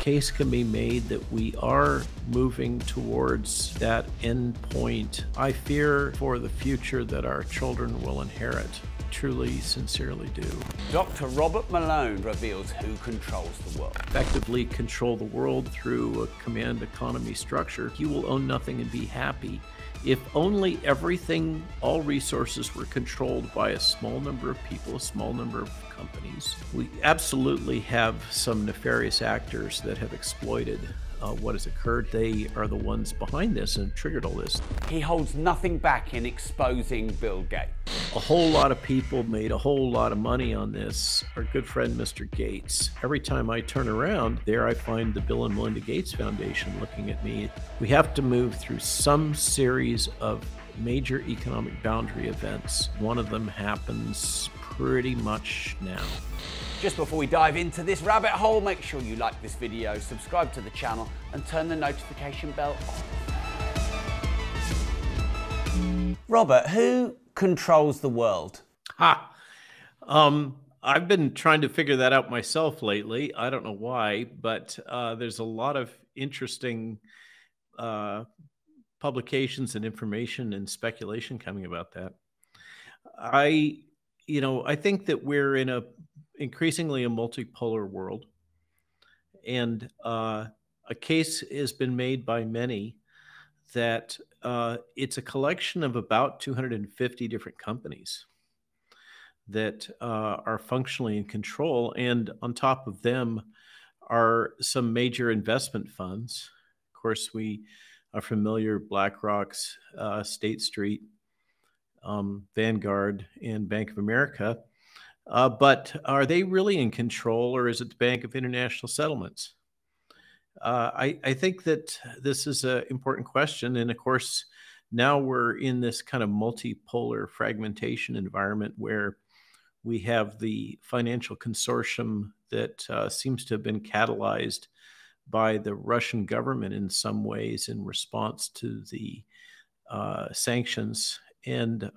case can be made that we are moving towards that end point. I fear for the future that our children will inherit. Truly, sincerely do. Dr. Robert Malone reveals who controls the world. Effectively control the world through a command economy structure. You will own nothing and be happy. If only everything, all resources were controlled by a small number of people, a small number of companies. We absolutely have some nefarious actors that have exploited what has occurred. They are the ones behind this and triggered all this. He holds nothing back in exposing Bill Gates. A whole lot of people made a whole lot of money on this. Our good friend, Mr. Gates. Every time I turn around, there I find the Bill and Melinda Gates Foundation looking at me. We have to move through some series of major economic boundary events. One of them happens pretty much now. Just before we dive into this rabbit hole, make sure you like this video, subscribe to the channel, and turn the notification bell on. Robert, who controls the world? I've been trying to figure that out myself lately. I don't know why, but there's a lot of interesting publications and information and speculation coming about that. I think that we're in increasingly a multipolar world, and a case has been made by many that it's a collection of about 250 different companies that are functionally in control, and on top of them are some major investment funds. Of course, we are familiar, BlackRock's, State Street, Vanguard, and Bank of America. But are they really in control, or is it the Bank of International Settlements? I think that this is an important question. And of course, now we're in this kind of multipolar fragmentation environment where we have the financial consortium that seems to have been catalyzed by the Russian government in some ways in response to the sanctions, and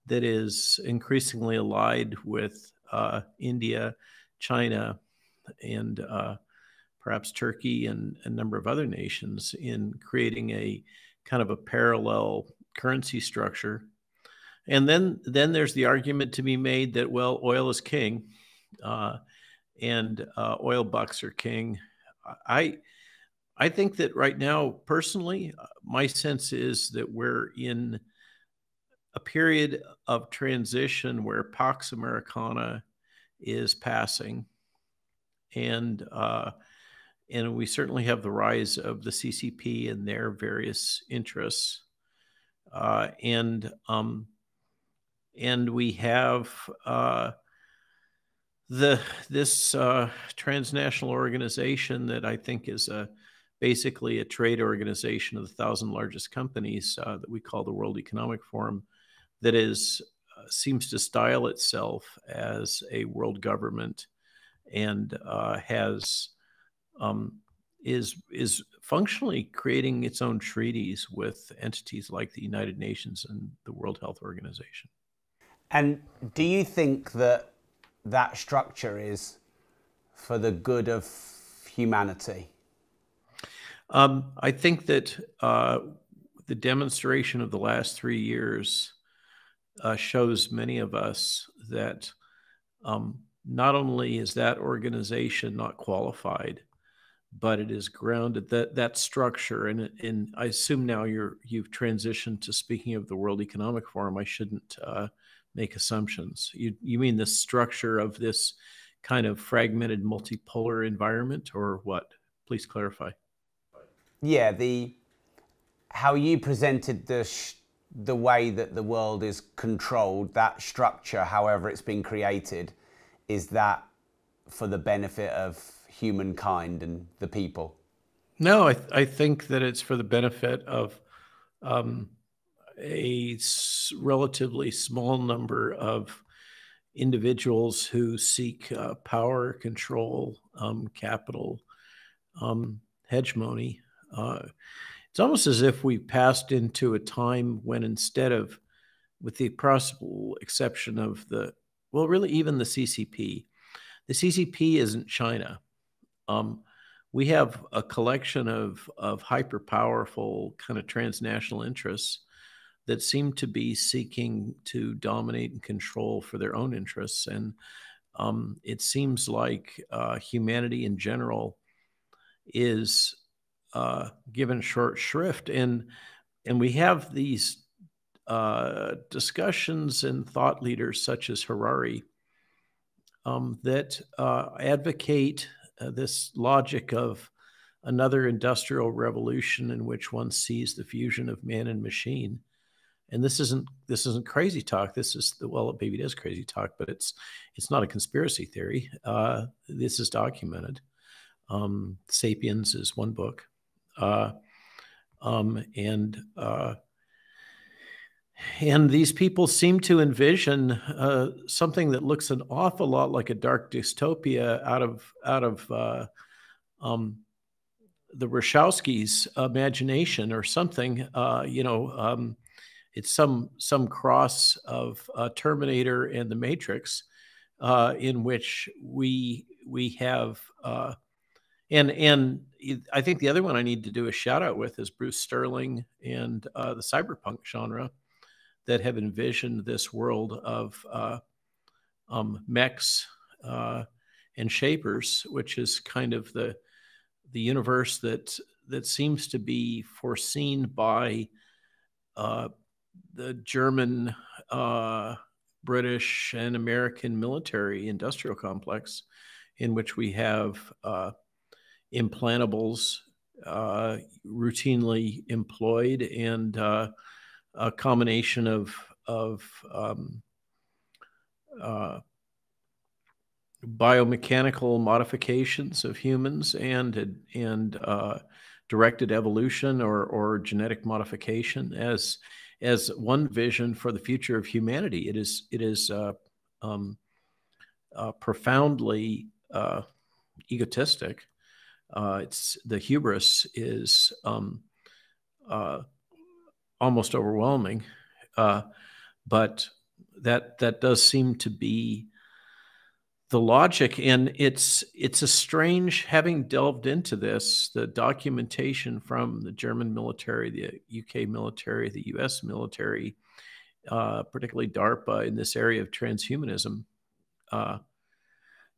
that is increasingly allied with India, China, and perhaps Turkey and a number of other nations in creating a kind of a parallel currency structure. And then there's the argument to be made that, well, oil is king, and oil bucks are king. I think that right now, personally, my sense is that we're in a period of transition where Pax Americana is passing, and we certainly have the rise of the CCP and their various interests, and we have this transnational organization that I think is basically a trade organization of the 1,000 largest companies that we call the World Economic Forum, that seems to style itself as a world government, and is functionally creating its own treaties with entities like the United Nations and the World Health Organization. And do you think that structure is for the good of humanity? I think that the demonstration of the last 3 years shows many of us that not only is that organization not qualified, but it is grounded, that structure. And I assume now you've transitioned to speaking of the World Economic Forum. I shouldn't make assumptions. You mean the structure of this kind of fragmented multipolar environment, or what? Please clarify. Yeah, how you presented the way that the world is controlled, that structure, however it's been created, is that for the benefit of humankind and the people? No, I think that it's for the benefit of a relatively small number of individuals who seek power, control, capital, hegemony. It's almost as if we passed into a time when, instead of, with the possible exception of really even the CCP isn't China. we have a collection of hyper powerful kind of transnational interests that seem to be seeking to dominate and control for their own interests. And it seems like humanity in general is given short shrift. And we have these discussions and thought leaders such as Harari that advocate this logic of another industrial revolution in which one sees the fusion of man and machine. And this isn't crazy talk. This is well, maybe it is crazy talk, but it's not a conspiracy theory. This is documented. Sapiens is one book, and these people seem to envision something that looks an awful lot like a dark dystopia out of the Wachowskis' imagination or something. It's some cross of Terminator and the Matrix, in which we have. And I think the other one I need to do a shout out with is Bruce Sterling and the cyberpunk genre that have envisioned this world of mechs and shapers, which is kind of the universe that seems to be foreseen by the German, British, and American military industrial complex, in which we have implantables routinely employed, and a combination of biomechanical modifications of humans and directed evolution or genetic modification as one vision for the future of humanity. It is profoundly egotistic. It's the hubris is almost overwhelming, but that does seem to be the logic. And it's a strange, having delved into this, the documentation from the German military, the UK military, the US military, particularly DARPA in this area of transhumanism.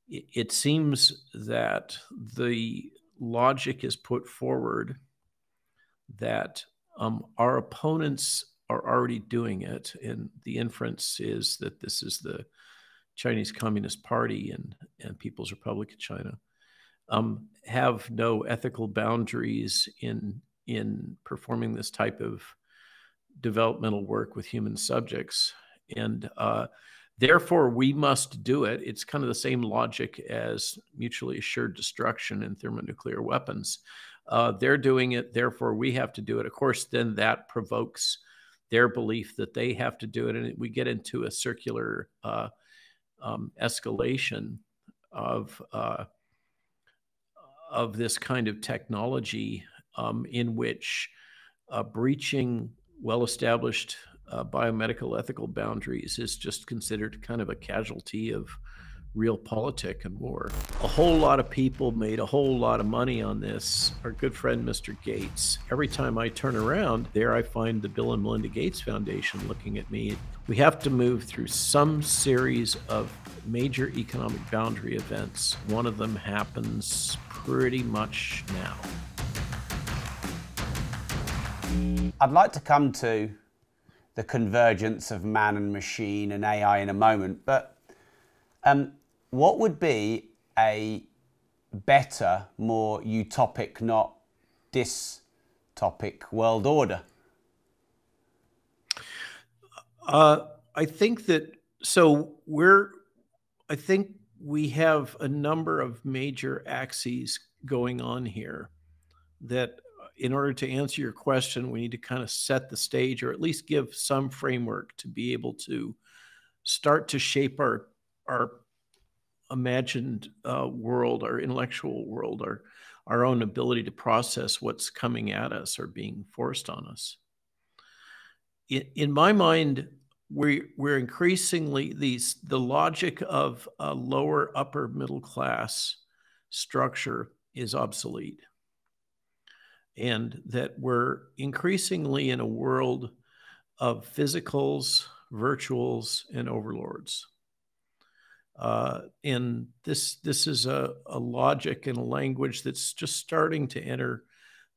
It seems that the logic is put forward that our opponents are already doing it, and the inference is that this is the Chinese Communist Party and People's Republic of China, have no ethical boundaries in performing this type of developmental work with human subjects, and therefore we must do it. It's kind of the same logic as mutually assured destruction and thermonuclear weapons. They're doing it, therefore we have to do it. Of course, then that provokes their belief that they have to do it, and we get into a circular escalation of this kind of technology, in which breaching well-established biomedical ethical boundaries is just considered kind of a casualty of real politic and war. A whole lot of people made a whole lot of money on this. Our good friend, Mr. Gates. Every time I turn around, there I find the Bill and Melinda Gates Foundation looking at me. We have to move through some series of major economic boundary events. One of them happens pretty much now. I'd like to come to the convergence of man and machine and AI in a moment, but what would be a better, more utopic, not dystopic world order? I think that, I think we have a number of major axes going on here that, in order to answer your question, we need to kind of set the stage, or at least give some framework to be able to start to shape our imagined world, our intellectual world, our own ability to process what's coming at us or being forced on us. In my mind, we're increasingly the logic of a lower upper middle class structure is obsolete, and that we're increasingly in a world of physicals, virtuals, and overlords. And this is a logic and a language that's just starting to enter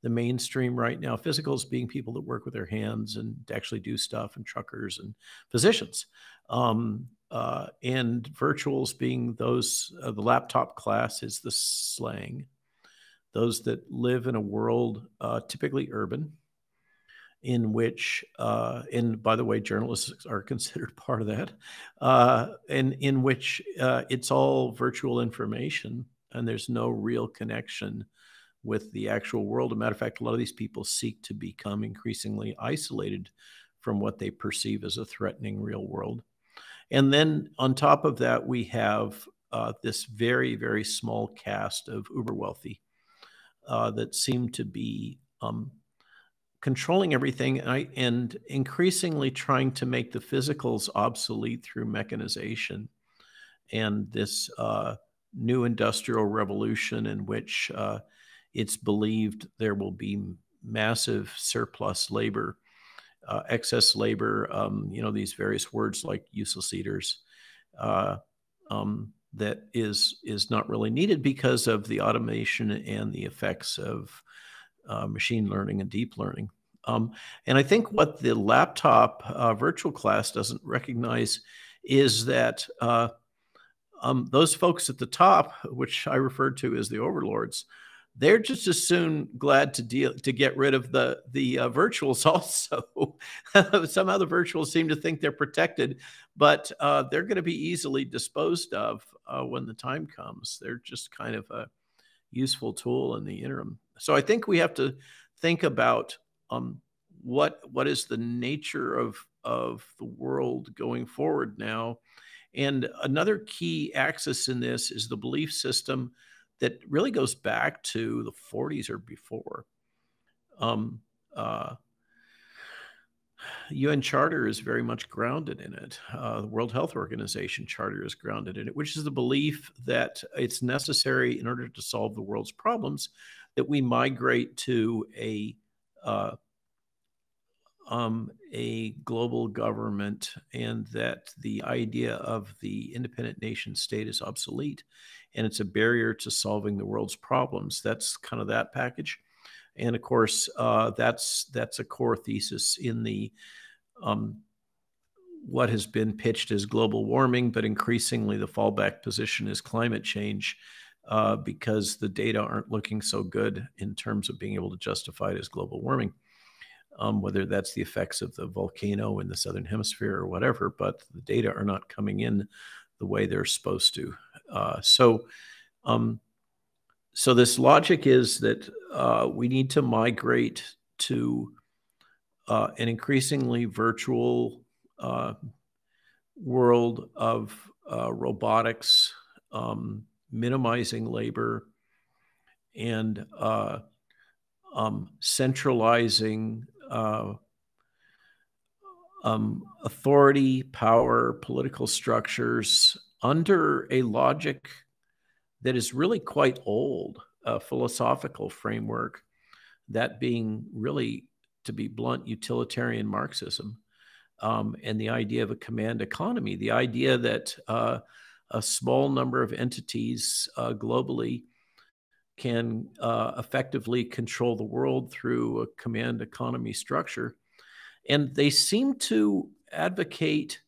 the mainstream right now. Physicals being people that work with their hands and actually do stuff, and truckers and physicians. And virtuals being those, the laptop class is the slang. Those that live in a world typically urban, in which, and by the way, journalists are considered part of that, and in which it's all virtual information and there's no real connection with the actual world. As a matter of fact, a lot of these people seek to become increasingly isolated from what they perceive as a threatening real world. And then on top of that, we have this very, very small cast of uber wealthy that seem to be controlling everything, and increasingly trying to make the physicals obsolete through mechanization and this new industrial revolution, in which it's believed there will be massive surplus labor, excess labor, these various words like useless eaters, that is not really needed because of the automation and the effects of machine learning and deep learning. And I think what the laptop virtual class doesn't recognize is that those folks at the top, which I referred to as the overlords, they're just as soon glad to get rid of the virtuals also. Somehow the virtuals seem to think they're protected, but they're going to be easily disposed of when the time comes. They're just kind of a useful tool in the interim. So I think we have to think about what is the nature of the world going forward now. And another key axis in this is the belief system that really goes back to the 40s or before. UN Charter is very much grounded in it. The World Health Organization Charter is grounded in it, which is the belief that it's necessary in order to solve the world's problems that we migrate to a global government, and that the idea of the independent nation state is obsolete and it's a barrier to solving the world's problems. That's kind of that package. And of course, that's a core thesis in the what has been pitched as global warming, but increasingly the fallback position is climate change, because the data aren't looking so good in terms of being able to justify it as global warming, whether that's the effects of the volcano in the southern hemisphere or whatever, but the data are not coming in the way they're supposed to. So this logic is that we need to migrate to an increasingly virtual world of robotics, minimizing labor, and centralizing authority, power, political structures under a logic that is really quite old, a philosophical framework, that being really, to be blunt, utilitarian Marxism, and the idea of a command economy, the idea that a small number of entities globally can effectively control the world through a command economy structure. And they seem to advocate,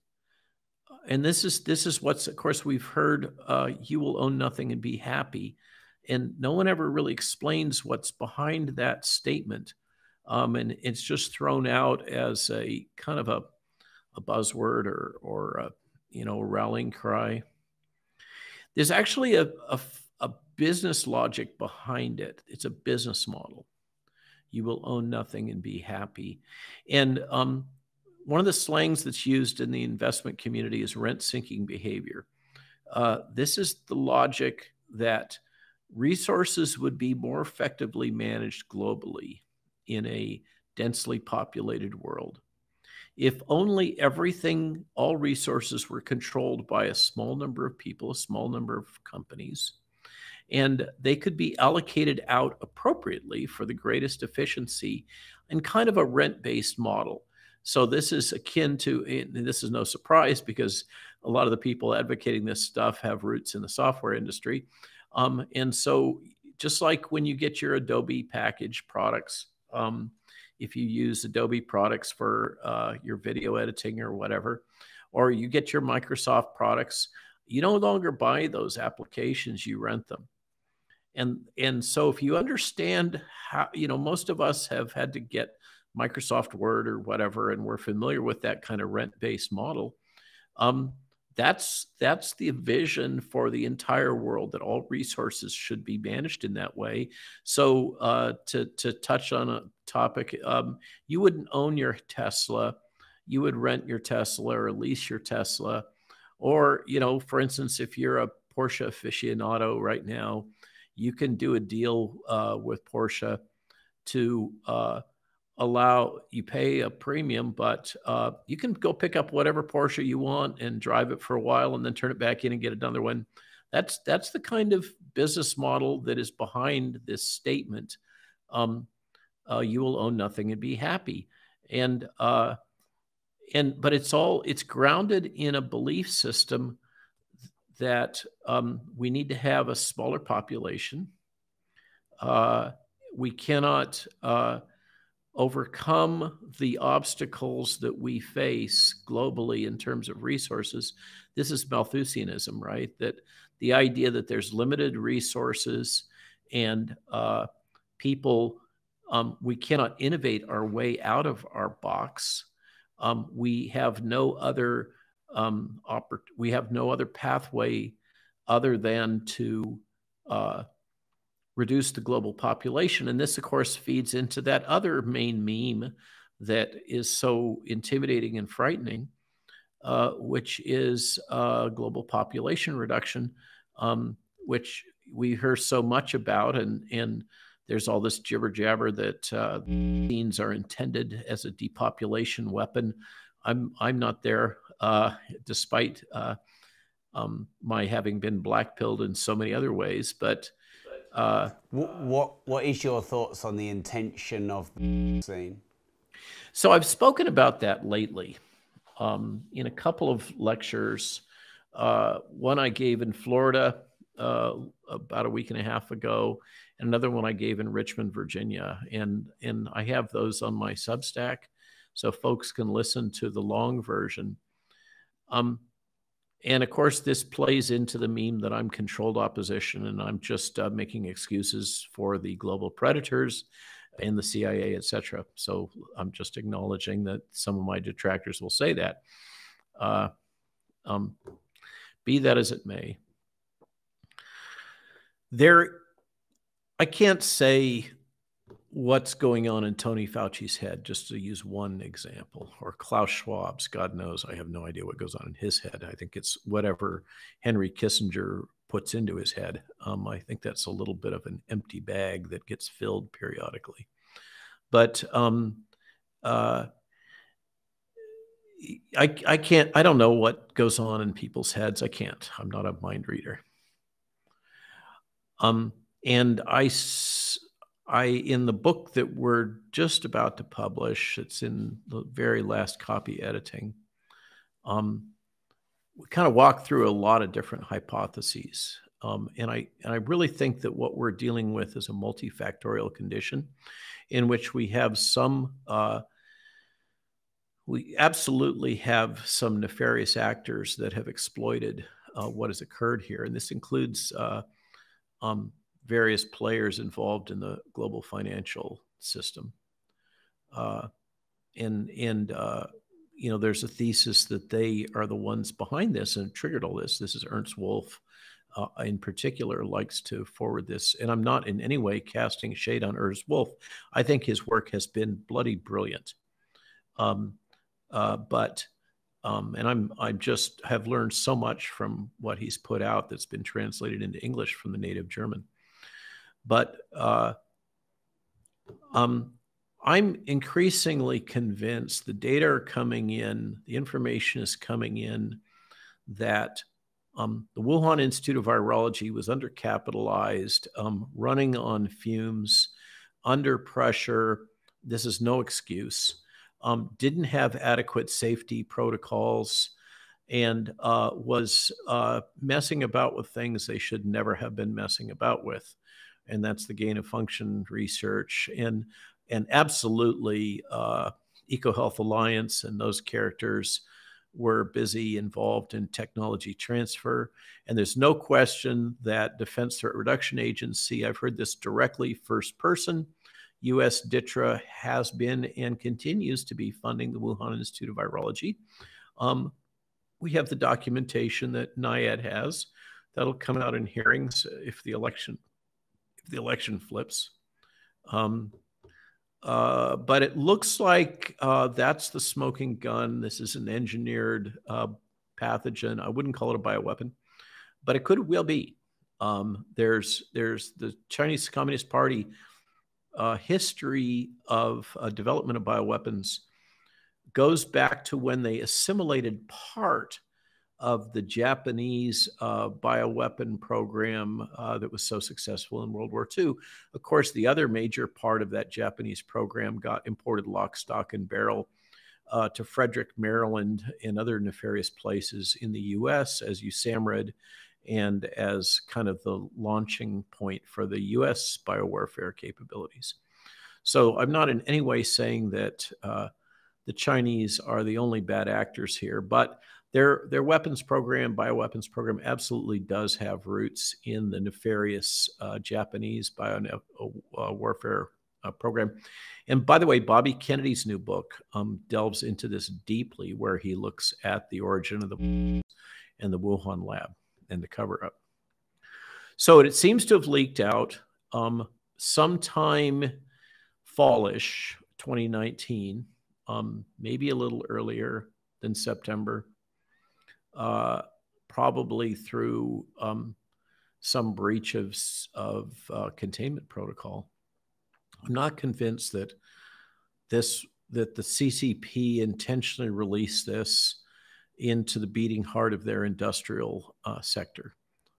and this is what's, of course, we've heard, you will own nothing and be happy. And no one ever really explains what's behind that statement. And it's just thrown out as a kind of a buzzword or a rallying cry. There's actually a business logic behind it. It's a business model. You will own nothing and be happy. And one of the slangs that's used in the investment community is rent-sinking behavior. This is the logic that resources would be more effectively managed globally in a densely populated world if only everything, all resources were controlled by a small number of people, a small number of companies, and they could be allocated out appropriately for the greatest efficiency in kind of a rent-based model. So this is akin to, and this is no surprise because a lot of the people advocating this stuff have roots in the software industry. And so just like when you get your Adobe package products, if you use Adobe products for your video editing or whatever, or you get your Microsoft products, you no longer buy those applications, you rent them. And so if you understand how, most of us have had to get Microsoft Word or whatever, and we're familiar with that kind of rent-based model. That's the vision for the entire world, that all resources should be managed in that way. So to touch on a topic, you wouldn't own your Tesla. You would rent your Tesla or lease your Tesla. Or, for instance, if you're a Porsche aficionado right now, you can do a deal with Porsche to allow you pay a premium, but you can go pick up whatever Porsche you want and drive it for a while and then turn it back in and get another one. That's the kind of business model that is behind this statement. You will own nothing and be happy. But it's grounded in a belief system that we need to have a smaller population. We cannot overcome the obstacles that we face globally in terms of resources. This is Malthusianism, right? That the idea that there's limited resources and people, we cannot innovate our way out of our box. We have no other pathway other than to reduce the global population. And this, of course, feeds into that other main meme that is so intimidating and frightening, which is global population reduction, which we hear so much about. And there's all this jibber jabber that vaccines are intended as a depopulation weapon. I'm not there, despite my having been black-pilled in so many other ways. But what is your thoughts on the intention of the vaccine? So I've spoken about that lately in a couple of lectures. One I gave in Florida about a week and a half ago, and another one I gave in Richmond, Virginia. And I have those on my Substack, so folks can listen to the long version. And of course, this plays into the meme that I'm controlled opposition and I'm just making excuses for the global predators and the CIA, et cetera. So I'm just acknowledging that some of my detractors will say that. Be that as it may, I can't say what's going on in Tony Fauci's head, just to use one example, or Klaus Schwab's. God knows, I have no idea what goes on in his head. I think it's whatever Henry Kissinger puts into his head. I think that's a little bit of an empty bag that gets filled periodically. But I don't know what goes on in people's heads. I can't. I'm not a mind reader. And I, in the book that we're just about to publish, it's in the very last copy editing, we kind of walk through a lot of different hypotheses. And I really think that what we're dealing with is a multifactorial condition in which we have we absolutely have some nefarious actors that have exploited what has occurred here. And this includes various players involved in the global financial system. There's a thesis that they are the ones behind this and triggered all this. This is Ernst Wolff in particular likes to forward this. And I'm not in any way casting shade on Ernst Wolff. I think his work has been bloody brilliant. And I just have learned so much from what he's put out that's been translated into English from the native German. But I'm increasingly convinced the data are coming in, the information is coming in, that The Wuhan Institute of Virology was undercapitalized, running on fumes, under pressure. This is no excuse. Didn't have adequate safety protocols, and was messing about with things they should never have been messing about with. And that's the gain of function research. And absolutely, EcoHealth Alliance and those characters were busy involved in technology transfer. And there's no question that Defense Threat Reduction Agency, I've heard this directly first person, U.S. DTRA has been and continues to be funding the Wuhan Institute of Virology. We have the documentation that NIAID has that'll come out in hearings if the election flips. But it looks like that's the smoking gun. This is an engineered pathogen. I wouldn't call it a bioweapon, but it could well be. There's the Chinese Communist Party history of development of bioweapons goes back to when they assimilated part of the Japanese bioweapon program that was so successful in World War II. Of course, the other major part of that Japanese program got imported lock, stock, and barrel to Frederick, Maryland, and other nefarious places in the U.S. as USAMRIID and as kind of the launching point for the U.S. biowarfare capabilities. So I'm not in any way saying that the Chinese are the only bad actors here, but their weapons program, bioweapons program, absolutely does have roots in the nefarious Japanese biowarfare program. And by the way, Bobby Kennedy's new book delves into this deeply, where he looks at the origin of the and the Wuhan lab and the cover-up. So it seems to have leaked out sometime fallish 2019, maybe a little earlier than September, probably through some breach of containment protocol. I'm not convinced that the CCP intentionally released this into the beating heart of their industrial sector.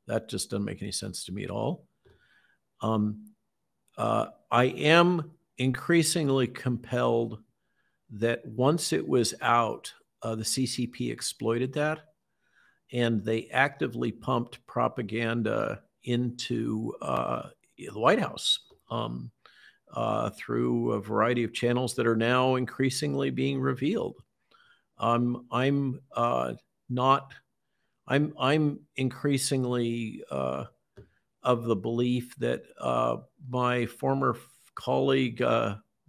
That just doesn't make any sense to me at all. I am increasingly compelled that once it was out, the CCP exploited that, and they actively pumped propaganda into the White House through a variety of channels that are now increasingly being revealed. I'm increasingly of the belief that my former colleague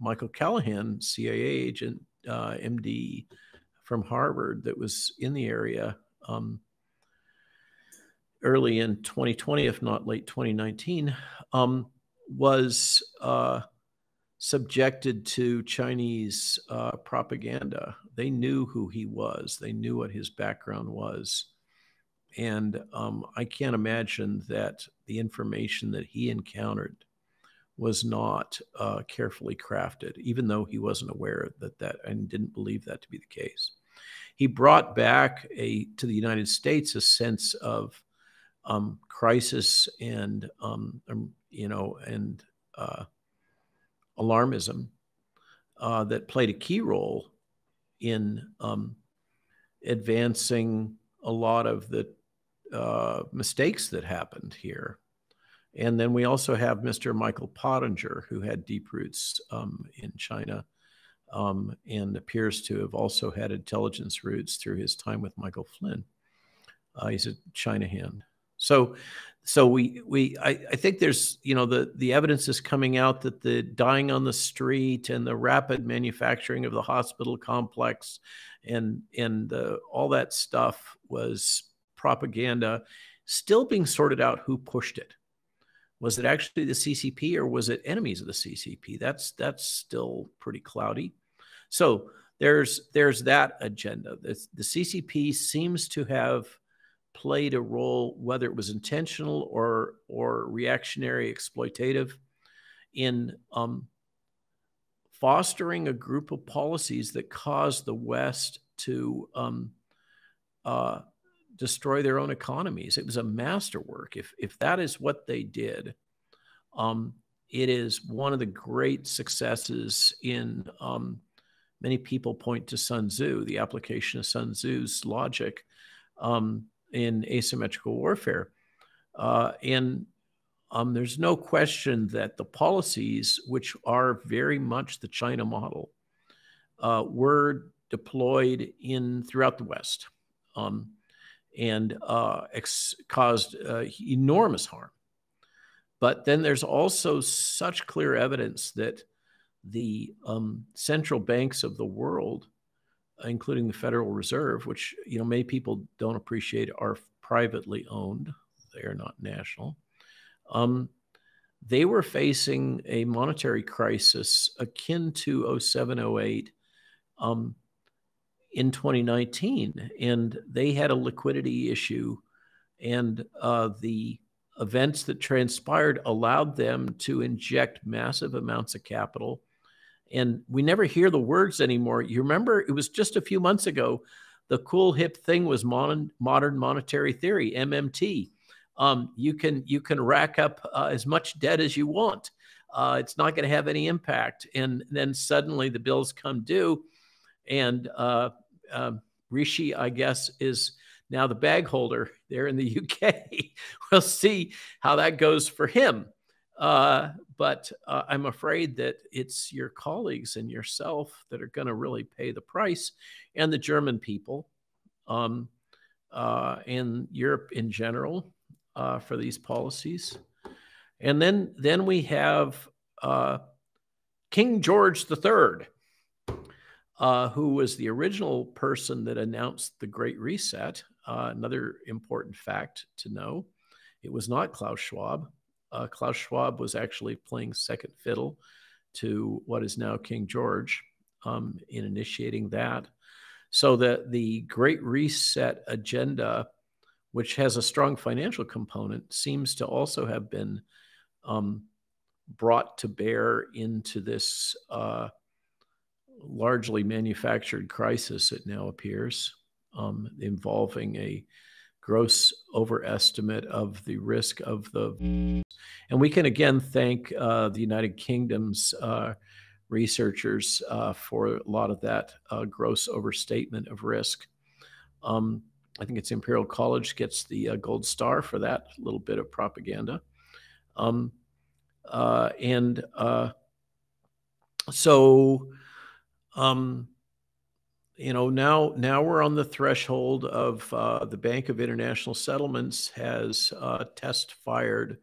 Michael Callahan, CIA agent, MD from Harvard, that was in the area early in 2020, if not late 2019, was subjected to Chinese propaganda. They knew who he was. They knew what his background was. And I can't imagine that the information that he encountered was not carefully crafted, even though he wasn't aware that and didn't believe that to be the case. He brought back to the United States a sense of crisis and alarmism that played a key role in advancing a lot of the mistakes that happened here. And then we also have Mr. Michael Pottinger, who had deep roots in China and appears to have also had intelligence roots through his time with Michael Flynn. He's a China hand. So I think there's, the evidence is coming out that the dying on the street and the rapid manufacturing of the hospital complex and all that stuff was propaganda, still being sorted out who pushed it. Was it actually the CCP or was it enemies of the CCP? That's still pretty cloudy. So there's that agenda. The CCP seems to have played a role, whether it was intentional or reactionary, exploitative, in fostering a group of policies that caused the West to destroy their own economies. It was a masterwork. If that is what they did, it is one of the great successes in many people point to Sun Tzu, the application of Sun Tzu's logic in asymmetrical warfare. And there's no question that the policies, which are very much the China model, were deployed throughout the West and caused enormous harm. But then there's also such clear evidence that the central banks of the world, including the Federal Reserve, which many people don't appreciate, are privately owned. They are not national. They were facing a monetary crisis akin to 07, 08 in 2019, and they had a liquidity issue, and the events that transpired allowed them to inject massive amounts of capital. And we never hear the words anymore. You remember, it was just a few months ago, the cool hip thing was modern monetary theory, MMT. You can rack up as much debt as you want. It's not going to have any impact. And then suddenly the bills come due, and Rishi, I guess, is now the bag holder there in the UK. We'll see how that goes for him. But I'm afraid that it's your colleagues and yourself that are going to really pay the price, and the German people and Europe in general for these policies. And then we have King George III, who was the original person that announced the Great Reset. Another important fact to know, it was not Klaus Schwab. Klaus Schwab was actually playing second fiddle to what is now King George in initiating that. So that the Great Reset agenda, which has a strong financial component, seems to also have been brought to bear into this largely manufactured crisis, it now appears, involving a gross overestimate of the risk of the. And we can again thank the United Kingdom's researchers for a lot of that gross overstatement of risk. I think it's Imperial College gets the gold star for that little bit of propaganda. Now we're on the threshold of the Bank of International Settlements has test fired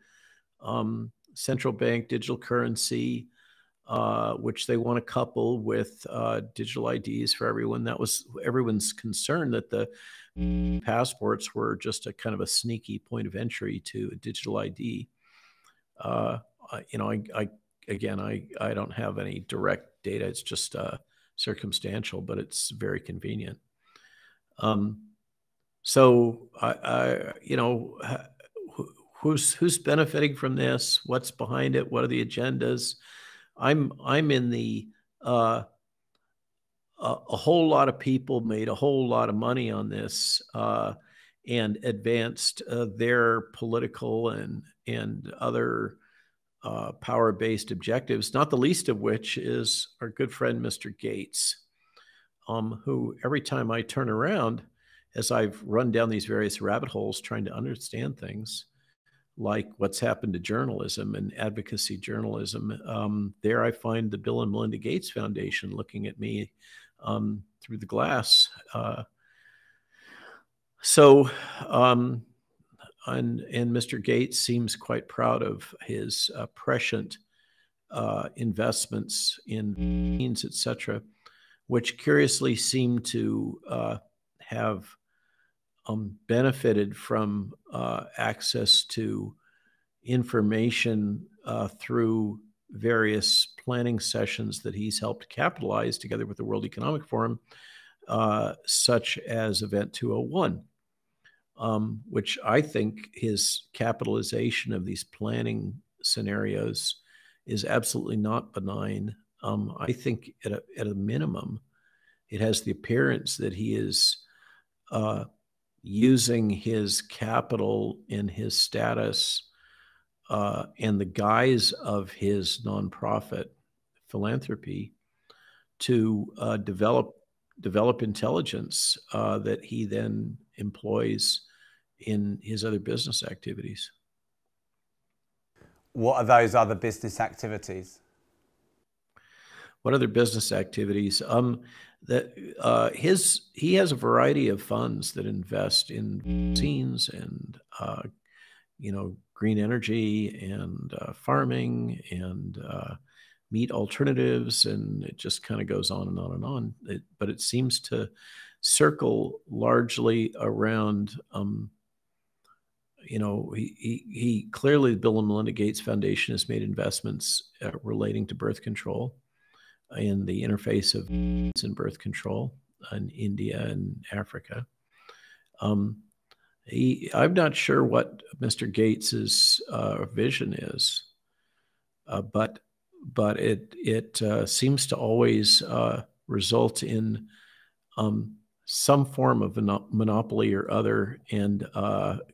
central bank digital currency, which they want to couple with digital IDs for everyone. That was everyone's concern, that the passports were just a kind of a sneaky point of entry to a digital ID. I don't have any direct data. It's just circumstantial, but it's very convenient. Who's benefiting from this? What's behind it? What are the agendas? I'm in the a whole lot of people made a whole lot of money on this and advanced their political and other power-based objectives, not the least of which is our good friend, Mr. Gates, who every time I turn around, as I've run down these various rabbit holes trying to understand things, like what's happened to journalism and advocacy journalism, there I find the Bill and Melinda Gates Foundation looking at me through the glass. And Mr. Gates seems quite proud of his prescient investments in means, etc., which curiously seem to have benefited from access to information through various planning sessions that he's helped capitalize together with the World Economic Forum, such as Event 201. Which I think his capitalization of these planning scenarios is absolutely not benign. I think at a minimum, it has the appearance that he is using his capital and his status and the guise of his nonprofit philanthropy to develop intelligence that he then employs in his other business activities. What are those other business activities? What other business activities? He has a variety of funds that invest in vaccines and green energy and farming and meat alternatives, and it just kind of goes on and on and on. But it seems to circle largely around. He clearly, the Bill and Melinda Gates Foundation has made investments relating to birth control and the interface of and birth control in India and Africa. I'm not sure what Mr. Gates's vision is, but it seems to always result in some form of monopoly or other, and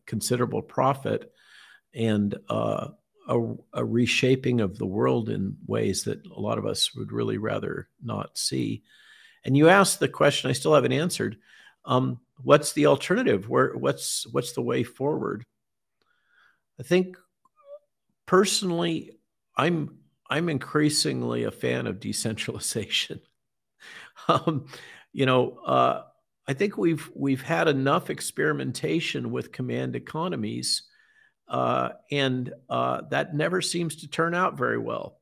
considerable profit, and a reshaping of the world in ways that a lot of us would really rather not see. And you asked the question I still haven't answered. What's the alternative? What's the way forward? I think personally, I'm increasingly a fan of decentralization. I think we've had enough experimentation with command economies, and that never seems to turn out very well.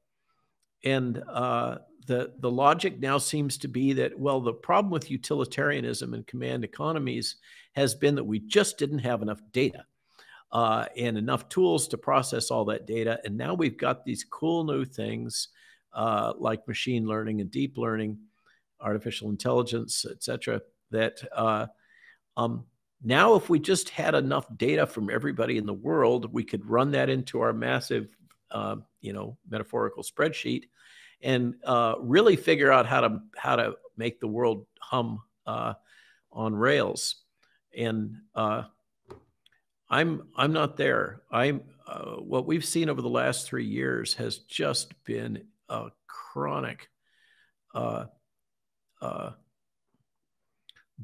And the logic now seems to be that, well, the problem with utilitarianism and command economies has been that we just didn't have enough data and enough tools to process all that data. And now we've got these cool new things like machine learning and deep learning, artificial intelligence, et cetera, that now if we just had enough data from everybody in the world, we could run that into our massive, metaphorical spreadsheet and really figure out how to make the world hum on rails. And I'm not there. What we've seen over the last 3 years has just been a chronic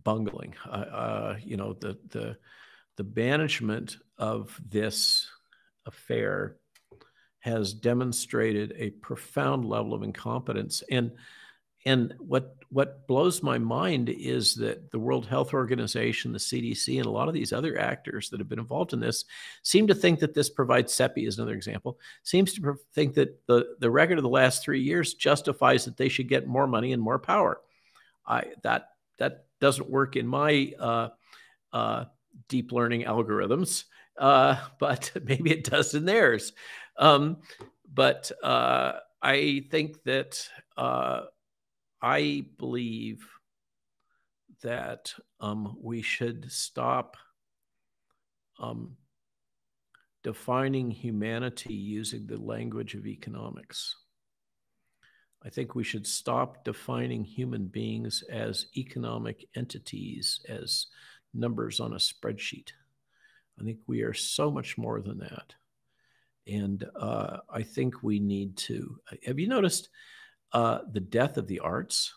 bungling. The management of this affair has demonstrated a profound level of incompetence. And what blows my mind is that the World Health Organization, the CDC, and a lot of these other actors that have been involved in this seem to think that this provides CEPI as another example, seems to think that the record of the last 3 years justifies that they should get more money and more power. That doesn't work in my deep learning algorithms, but maybe it does in theirs. But I think that I believe that we should stop defining humanity using the language of economics. I think we should stop defining human beings as economic entities, as numbers on a spreadsheet. I think we are so much more than that. And I think we need to, have you noticed the death of the arts?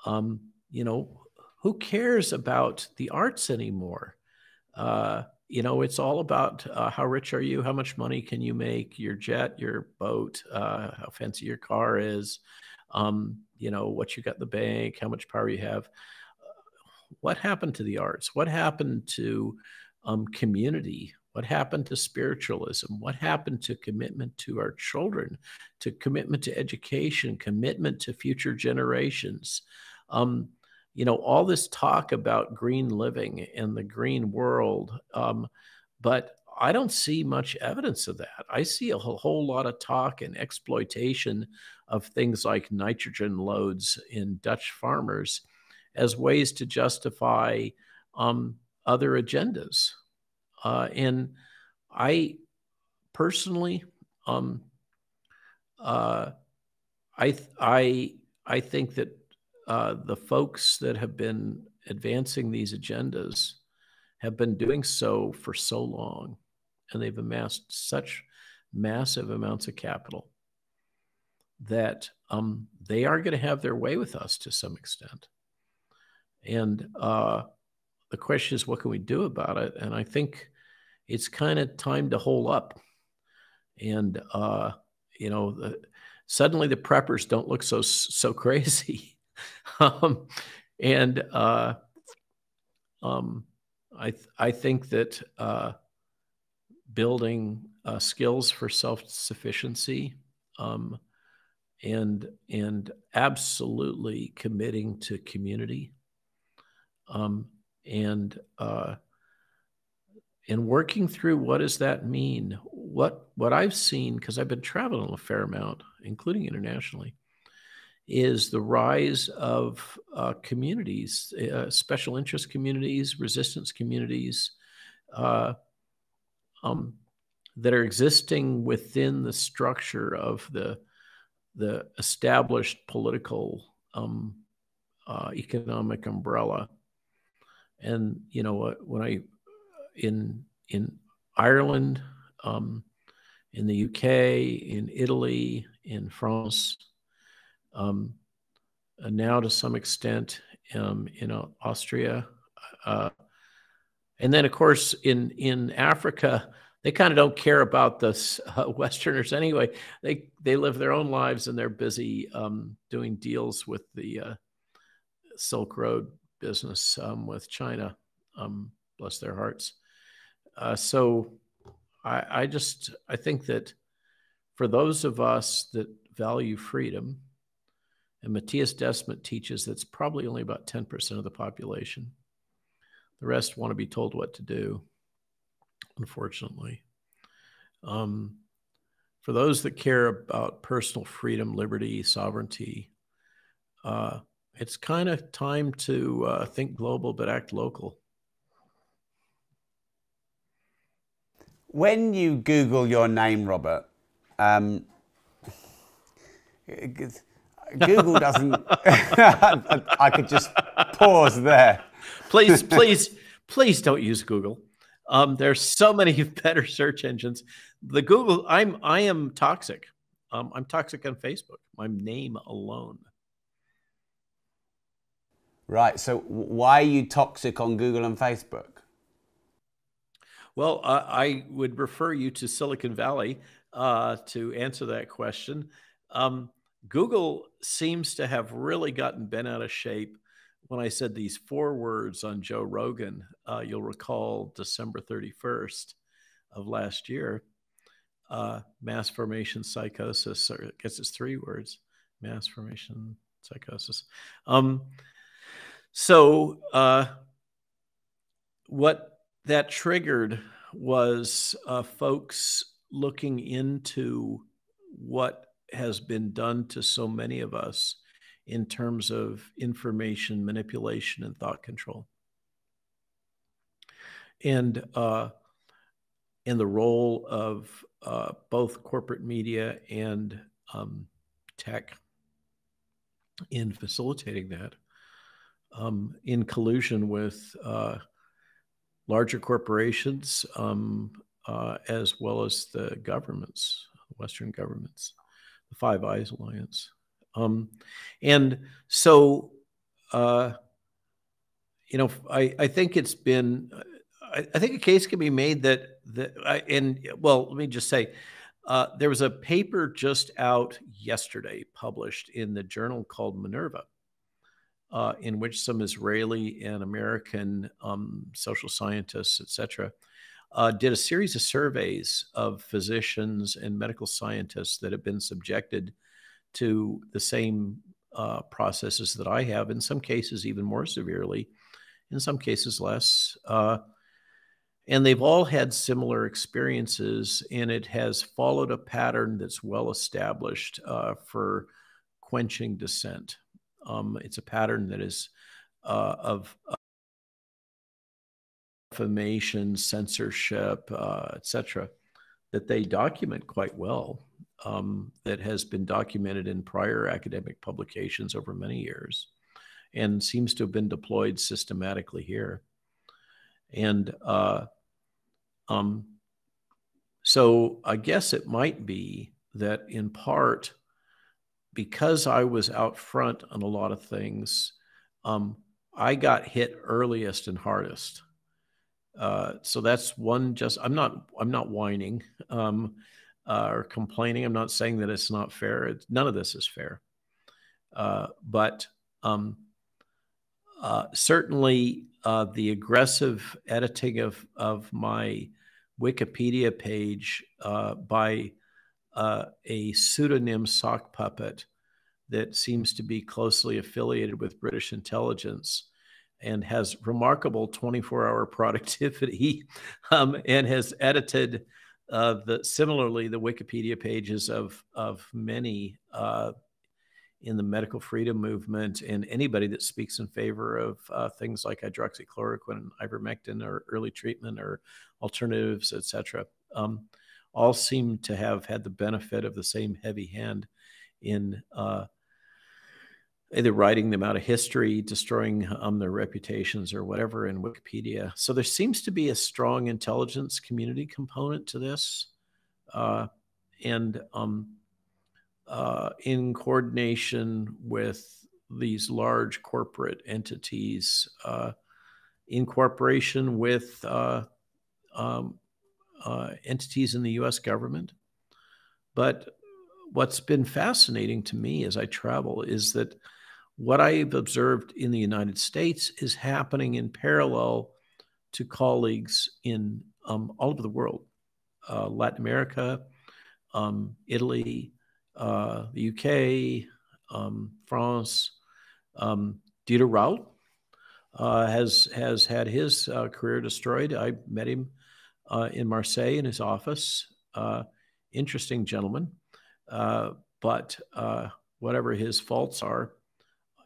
Who cares about the arts anymore? It's all about how rich are you? How much money can you make? Your jet, your boat, how fancy your car is, what you got in the bank, how much power you have. What happened to the arts? What happened to community? What happened to spiritualism? What happened to commitment to our children, to commitment to education, commitment to future generations? All this talk about green living and the green world, but I don't see much evidence of that. I see a whole lot of talk and exploitation of things like nitrogen loads in Dutch farmers as ways to justify other agendas. And I personally, I think that the folks that have been advancing these agendas have been doing so for so long, and they've amassed such massive amounts of capital that they are going to have their way with us to some extent. And the question is, what can we do about it? And I think it's kind of time to hole up. And suddenly the preppers don't look so crazy. I think that building skills for self-sufficiency and absolutely committing to community and working through what does that mean. What I've seen, because I've been traveling a fair amount, including internationally, is the rise of communities, special interest communities, resistance communities that are existing within the structure of the established political economic umbrella. And when in Ireland, in the UK, in Italy, in France, and now to some extent in Austria, and then of course in Africa, they kind of don't care about the Westerners anyway. They live their own lives and they're busy doing deals with the Silk Road business with China, bless their hearts. So I think that for those of us that value freedom, and Matthias Desmet teaches that's probably only about 10% of the population. The rest want to be told what to do, unfortunately. For those that care about personal freedom, liberty, sovereignty, it's kind of time to think global but act local. When you Google your name, Robert, Google doesn't. I could just pause there. Please don't use Google. There's so many better search engines. The Google, I am toxic. I'm toxic on Facebook. My name alone. Right. So why are you toxic on Google and Facebook? Well, I would refer you to Silicon Valley to answer that question. Google seems to have really gotten bent out of shape when I said these 4 words on Joe Rogan. You'll recall December 31st of last year, mass formation psychosis, or I guess it's 3 words, mass formation psychosis. So what that triggered was folks looking into what has been done to so many of us in terms of information manipulation and thought control. And the role of both corporate media and tech in facilitating that, in collusion with larger corporations, as well as the governments, Western governments, the Five Eyes Alliance. And so, I think it's been, I think a case can be made well, let me just say, there was a paper just out yesterday published in the journal called Minerva, in which some Israeli and American social scientists, et cetera, did a series of surveys of physicians and medical scientists that have been subjected to the same processes that I have, in some cases even more severely, in some cases less. And they've all had similar experiences, and it has followed a pattern that's well established for quenching dissent. It's a pattern that is of defamation, censorship, etc., that they document quite well, that has been documented in prior academic publications over many years and seems to have been deployed systematically here. And so I guess it might be that in part, because I was out front on a lot of things, I got hit earliest and hardest. So that's one. Just I'm not whining or complaining. I'm not saying that it's not fair. None of this is fair. But certainly the aggressive editing of my Wikipedia page by a pseudonym sock puppet that seems to be closely affiliated with British intelligence and has remarkable 24-hour productivity and has edited similarly the Wikipedia pages of many in the medical freedom movement and anybody that speaks in favor of things like hydroxychloroquine, ivermectin, or early treatment or alternatives, etc. All seem to have had the benefit of the same heavy hand in either writing them out of history, destroying their reputations, or whatever in Wikipedia. So there seems to be a strong intelligence community component to this. And in coordination with these large corporate entities, in cooperation with entities in the US government. But what's been fascinating to me as I travel is that what I've observed in the United States is happening in parallel to colleagues in all over the world, Latin America, Italy, the UK, France. Dieter Raut has had his career destroyed. I met him in Marseille in his office. Interesting gentleman, but whatever his faults are,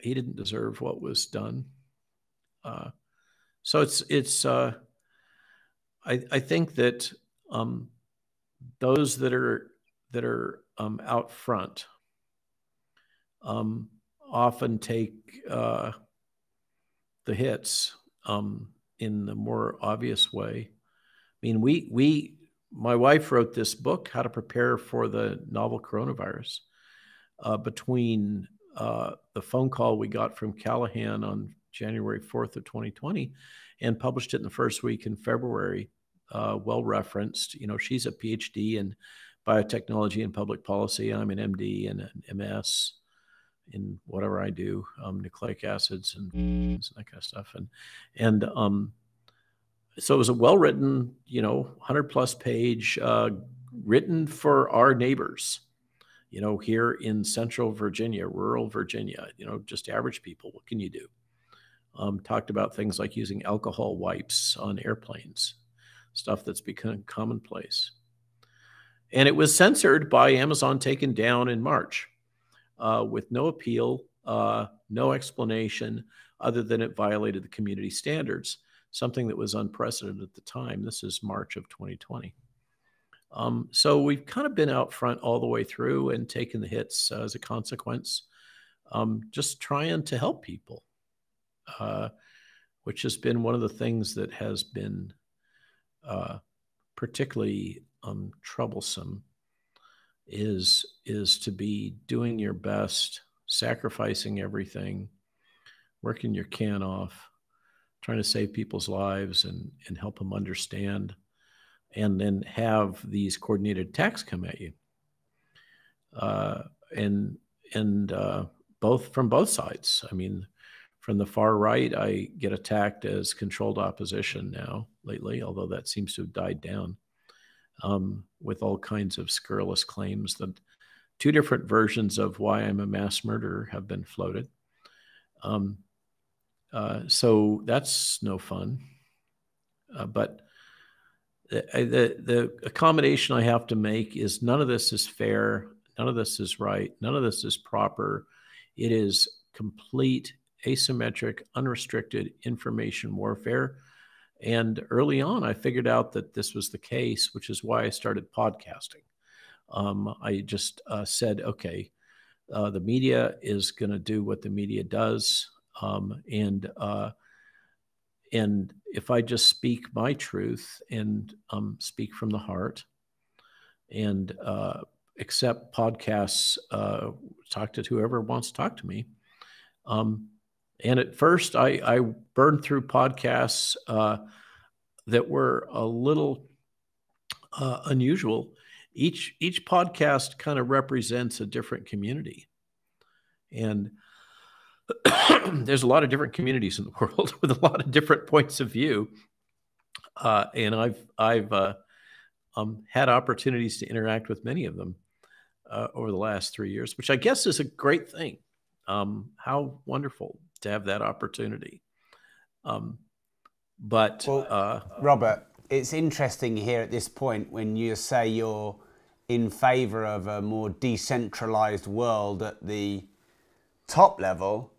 he didn't deserve what was done. So it's I think that those that are out front often take the hits in the more obvious way. I mean, my wife wrote this book, How to Prepare for the Novel Coronavirus, between the phone call we got from Callahan on January 4th of 2020 and published it in the first week in February, well referenced. You know, she's a PhD in biotechnology and public policy. I'm an MD and an MS in whatever I do, nucleic acids and that kind of stuff. And so it was a well-written, 100+ page, written for our neighbors, here in central Virginia, rural Virginia, just average people. What can you do? Talked about things like using alcohol wipes on airplanes, stuff that's become commonplace. And it was censored by Amazon, taken down in March with no appeal, no explanation other than it violated the community standards, something that was unprecedented at the time. This is March of 2020. So we've kind of been out front all the way through and taken the hits as a consequence, just trying to help people, which has been one of the things that has been particularly troublesome is to be doing your best, sacrificing everything, working your can off, trying to save people's lives and help them understand, and then have these coordinated attacks come at you. And both from both sides. I mean, from the far right, I get attacked as controlled opposition now lately, although that seems to have died down, with all kinds of scurrilous claims that two different versions of why I'm a mass murderer have been floated. So that's no fun. But the accommodation I have to make is none of this is fair. None of this is right. None of this is proper. It is complete, asymmetric, unrestricted information warfare. And early on, I figured out that this was the case, which is why I started podcasting. I just said, okay, the media is going to do what the media does. And And if I just speak my truth and speak from the heart and accept podcasts, talk to whoever wants to talk to me. And at first, I burned through podcasts that were a little unusual. Each podcast kind of represents a different community, and there's a lot of different communities in the world with a lot of different points of view. And I've had opportunities to interact with many of them over the last 3 years, which I guess is a great thing. How wonderful to have that opportunity. But Robert, it's interesting here at this point when you say you're in favor of a more decentralized world at the top level,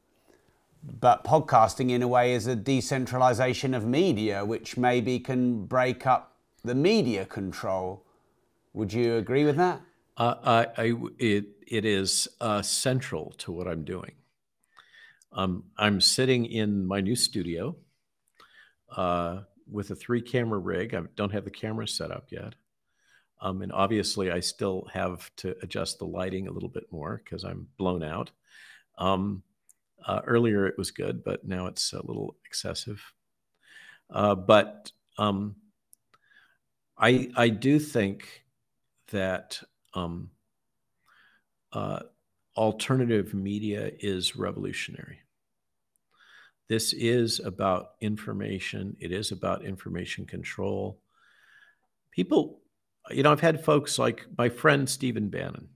but podcasting in a way is a decentralization of media, which maybe can break up the media control. Would you agree with that? It is central to what I'm doing. I'm sitting in my new studio with a 3-camera rig. I don't have the camera set up yet. And obviously I still have to adjust the lighting a little bit more because I'm blown out. Earlier it was good, but now it's a little excessive. But I do think that alternative media is revolutionary. This is about information. It is about information control. People, I've had folks like my friend Stephen Bannon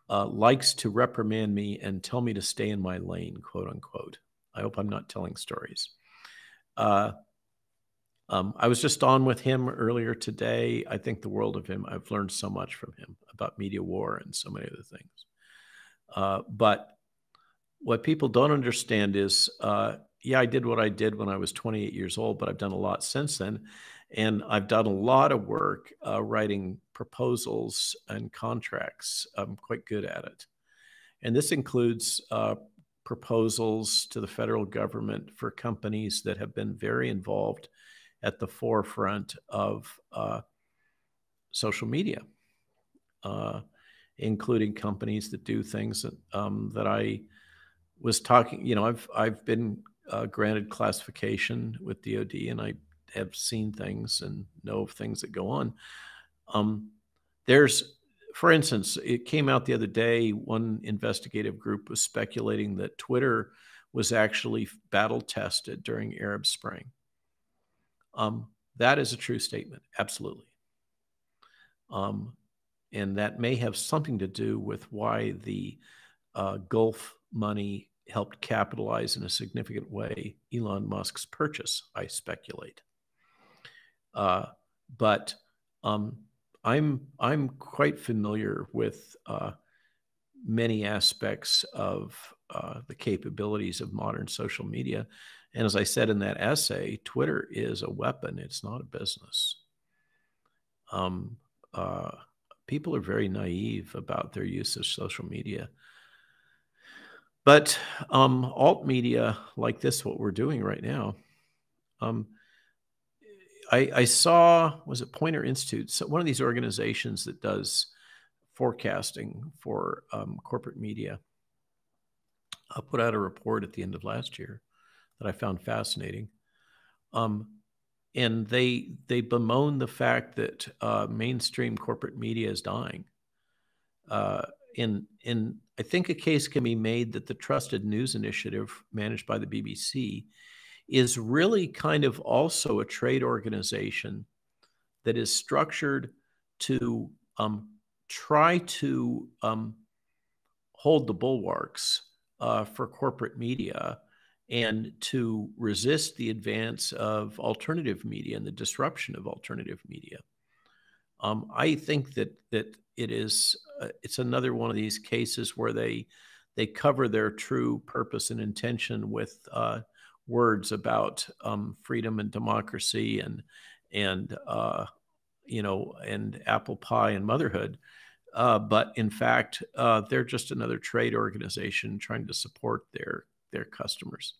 likes to reprimand me and tell me to stay in my lane, quote unquote. I hope I'm not telling stories. I was just on with him earlier today. I think the world of him. I've learned so much from him about media war and so many other things. But what people don't understand is, yeah, I did what I did when I was 28 years old, but I've done a lot since then. And I've done a lot of work writing proposals and contracts. I'm quite good at it. And this includes proposals to the federal government for companies that have been very involved at the forefront of social media, including companies that do things that, that I was talking, I've been granted classification with DOD, and I have seen things and know of things that go on. For instance, it came out the other day, one investigative group was speculating that Twitter was actually battle tested during Arab Spring. That is a true statement, absolutely. And that may have something to do with why the Gulf money helped capitalize in a significant way Elon Musk's purchase, I speculate. But I'm quite familiar with many aspects of the capabilities of modern social media. And as I said in that essay, Twitter is a weapon. It's not a business. People are very naive about their use of social media. But alt media like this, what we're doing right now, I saw, was it Pointer Institute, so one of these organizations that does forecasting for corporate media, put out a report at the end of last year that I found fascinating. And they bemoan the fact that mainstream corporate media is dying. And I think a case can be made that the Trusted News Initiative managed by the BBC is really kind of also a trade organization that is structured to try to hold the bulwarks for corporate media and to resist the advance of alternative media and the disruption of alternative media. I think that it's another one of these cases where they cover their true purpose and intention with words about freedom and democracy and apple pie and motherhood. But in fact, they're just another trade organization trying to support their customers.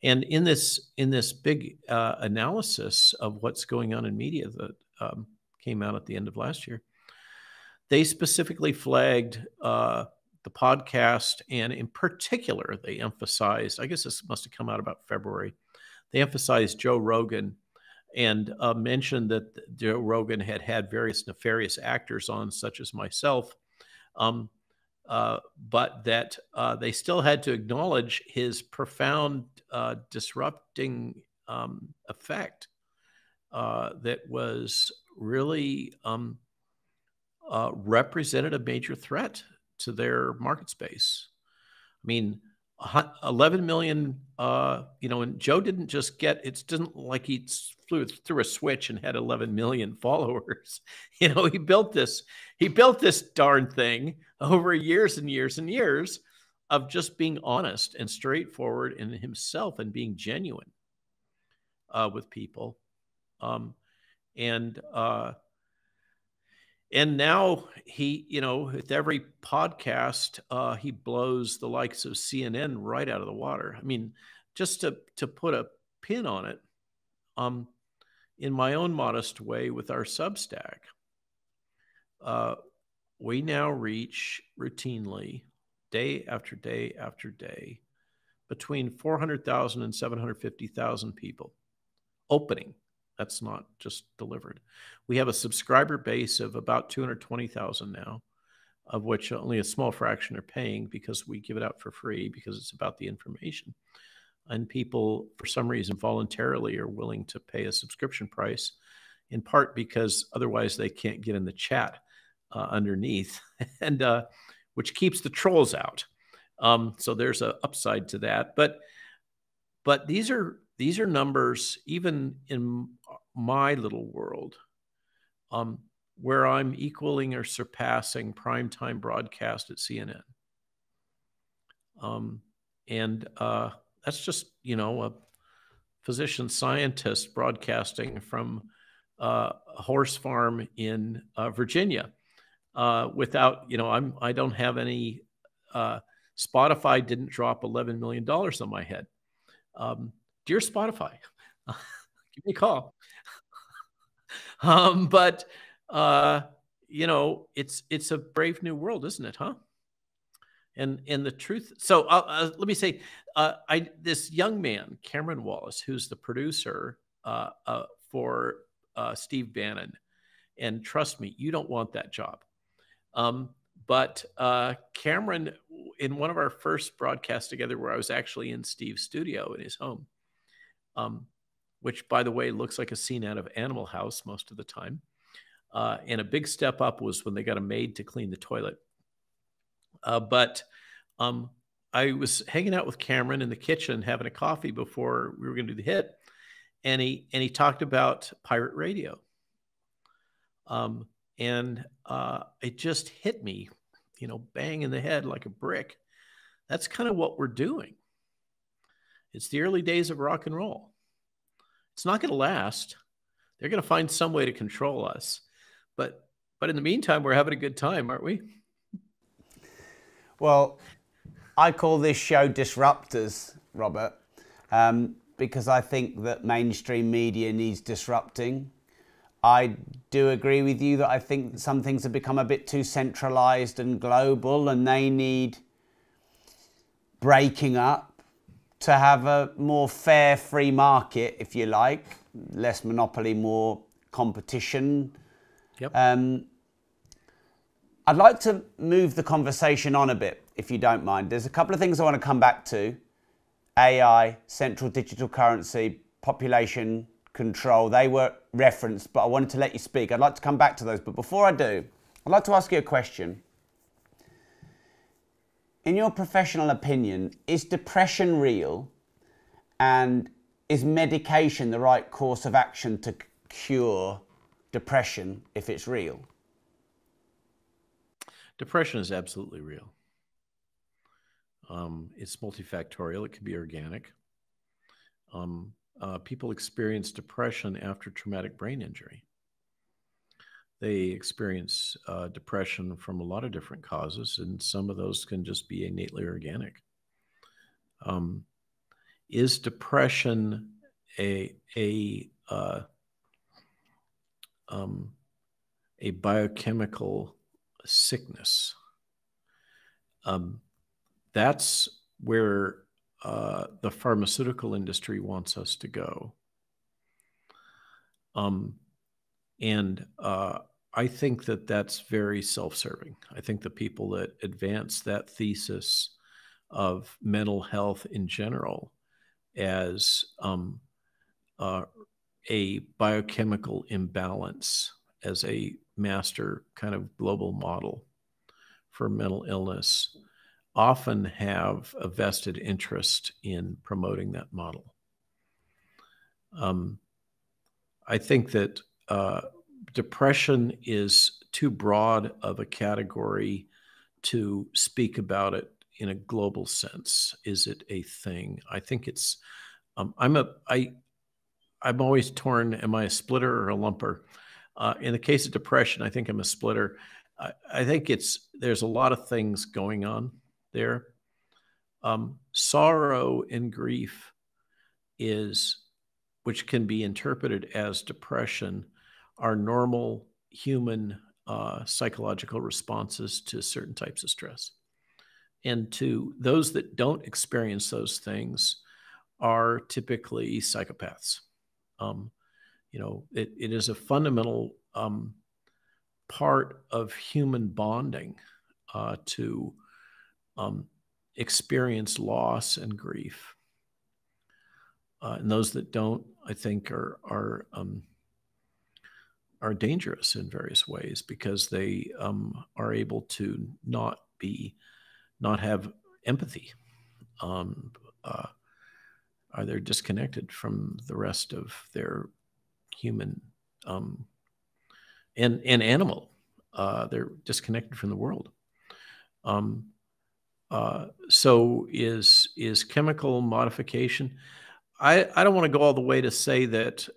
And in this big analysis of what's going on in media that came out at the end of last year, they specifically flagged the podcast, and in particular, they emphasized, I guess this must have come out about February, they emphasized Joe Rogan and mentioned that Joe Rogan had had various nefarious actors on, such as myself, but that they still had to acknowledge his profound disrupting effect that was really represented a major threat to their market space. I mean, 11 million, and Joe didn't just get, it didn't like he flew through a switch and had 11 million followers. He built this darn thing over years and years and years of just being honest and straightforward in himself and being genuine with people. And now he, with every podcast, he blows the likes of CNN right out of the water. I mean, just to put a pin on it, in my own modest way with our Substack, we now reach routinely, day after day after day, between 400,000 and 750,000 people opening. That's not just delivered. We have a subscriber base of about 220,000 now, of which only a small fraction are paying because we give it out for free because it's about the information. And people, for some reason, voluntarily are willing to pay a subscription price, in part because otherwise they can't get in the chat underneath, and which keeps the trolls out. So there's an upside to that. But these are numbers, even in my little world, where I'm equaling or surpassing primetime broadcast at CNN. And that's just, a physician scientist broadcasting from a horse farm in Virginia without, I don't have any, Spotify didn't drop $11 million on my head. Dear Spotify, give me a call. But it's a brave new world, isn't it, huh? And the truth. So let me say, this young man, Cameron Wallace, who's the producer for Steve Bannon, and trust me, you don't want that job. But Cameron, in one of our first broadcasts together, where I was actually in Steve's studio in his home, which, by the way, looks like a scene out of Animal House most of the time. And a big step up was when they got a maid to clean the toilet. But I was hanging out with Cameron in the kitchen having a coffee before we were going to do the hit, and he talked about pirate radio. And it just hit me, bang in the head like a brick. That's kind of what we're doing. It's the early days of rock and roll. It's not going to last. They're going to find some way to control us. But in the meantime, we're having a good time, aren't we? Well, I call this show Disruptors, Robert, because I think that mainstream media needs disrupting. I do agree with you that I think some things have become a bit too centralized and global, and they need breaking up to have a more fair, free market, if you like, less monopoly, more competition. Yep. I'd like to move the conversation on a bit, if you don't mind. There's a couple of things I want to come back to. AI, central digital currency, population control. They were referenced, but I wanted to let you speak. I'd like to come back to those. But before I do, I'd like to ask you a question. In your professional opinion, is depression real? And is medication the right course of action to cure depression if it's real? Depression is absolutely real. It's multifactorial. It can be organic. People experience depression after traumatic brain injury. They experience depression from a lot of different causes, and some of those can just be innately organic. is depression a biochemical sickness? That's where the pharmaceutical industry wants us to go. And I think that that's very self-serving. I think the people that advance that thesis of mental health in general as a biochemical imbalance, as a master kind of global model for mental illness, often have a vested interest in promoting that model. I think that depression is too broad of a category to speak about it in a global sense. Is it a thing? I think it's, I'm always torn. Am I a splitter or a lumper? In the case of depression, I think I'm a splitter. I think there's a lot of things going on there. Sorrow and grief which can be interpreted as depression, are normal human psychological responses to certain types of stress. And to those that don't experience those things are typically psychopaths. It is a fundamental part of human bonding to experience loss and grief. And those that don't, I think, are dangerous in various ways because they are able to not have empathy. They're disconnected from the rest of their human and animal. They're disconnected from the world. So is chemical modification. I don't want to go all the way to say that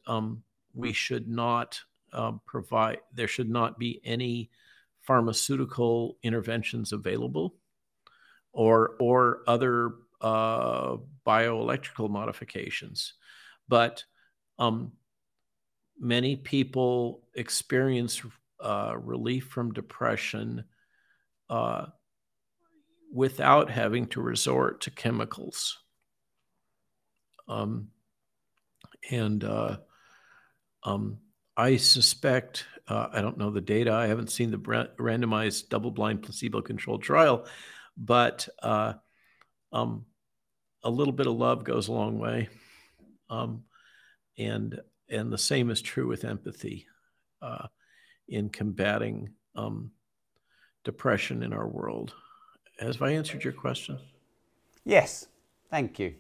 we should not there should not be any pharmaceutical interventions available or other bioelectrical modifications. But many people experience relief from depression without having to resort to chemicals. I suspect, I don't know the data, I haven't seen the randomized double-blind placebo-controlled trial, but a little bit of love goes a long way. And the same is true with empathy in combating depression in our world. Have I answered your question? Yes, thank you.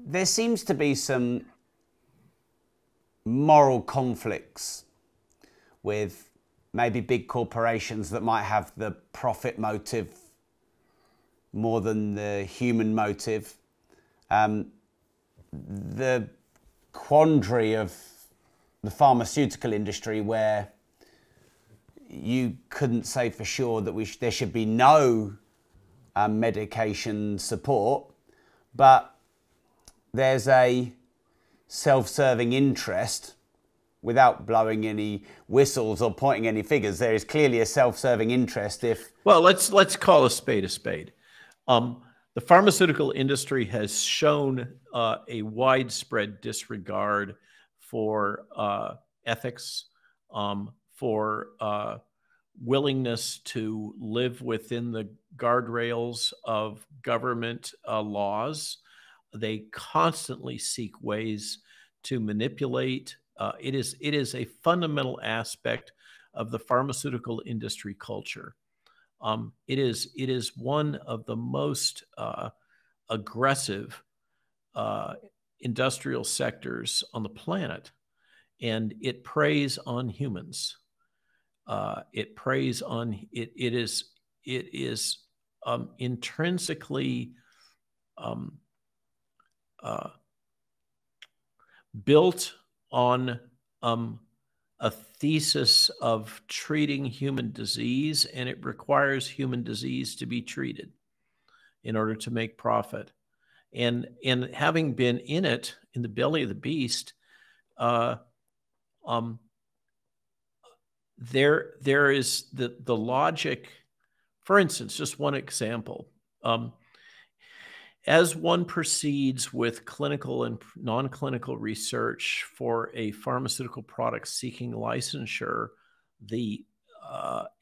There seems to be some moral conflicts with maybe big corporations that might have the profit motive more than the human motive. The quandary of the pharmaceutical industry where you couldn't say for sure that there should be no medication support, but there's a self-serving interest. Without blowing any whistles or pointing any figures, there is clearly a self-serving interest. Well, let's call a spade a spade. The pharmaceutical industry has shown a widespread disregard for ethics, for willingness to live within the guardrails of government laws. They constantly seek ways to manipulate. It is a fundamental aspect of the pharmaceutical industry culture. It is one of the most aggressive industrial sectors on the planet, and it preys on humans. It preys on it. It is intrinsically built on a thesis of treating human disease, and it requires human disease to be treated in order to make profit. And having been in it, in the belly of the beast, uh, there is the logic. For instance, just one example. As one proceeds with clinical and non-clinical research for a pharmaceutical product seeking licensure,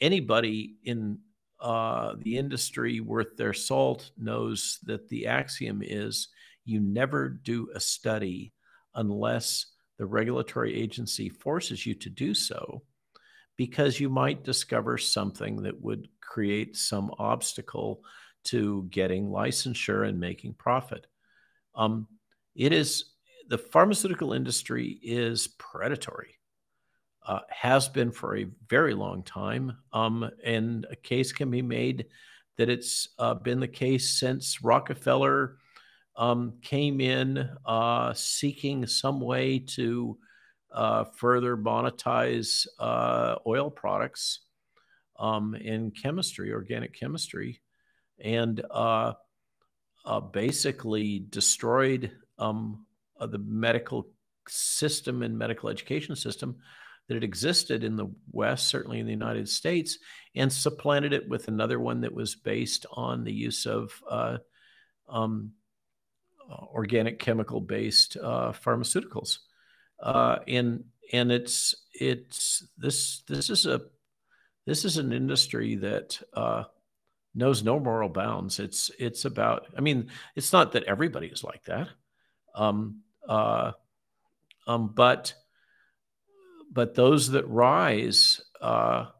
anybody in the industry worth their salt knows that the axiom is you never do a study unless the regulatory agency forces you to do so, because you might discover something that would create some obstacle to getting licensure and making profit. The pharmaceutical industry is predatory, has been for a very long time, and a case can be made that it's been the case since Rockefeller came in seeking some way to further monetize oil products in chemistry, organic chemistry, and basically destroyed the medical system and medical education system that had existed in the West, certainly in the United States, and supplanted it with another one that was based on the use of organic chemical-based pharmaceuticals. And this is an industry that knows no moral bounds. It's about, I mean, it's not that everybody is like that, but those that rise are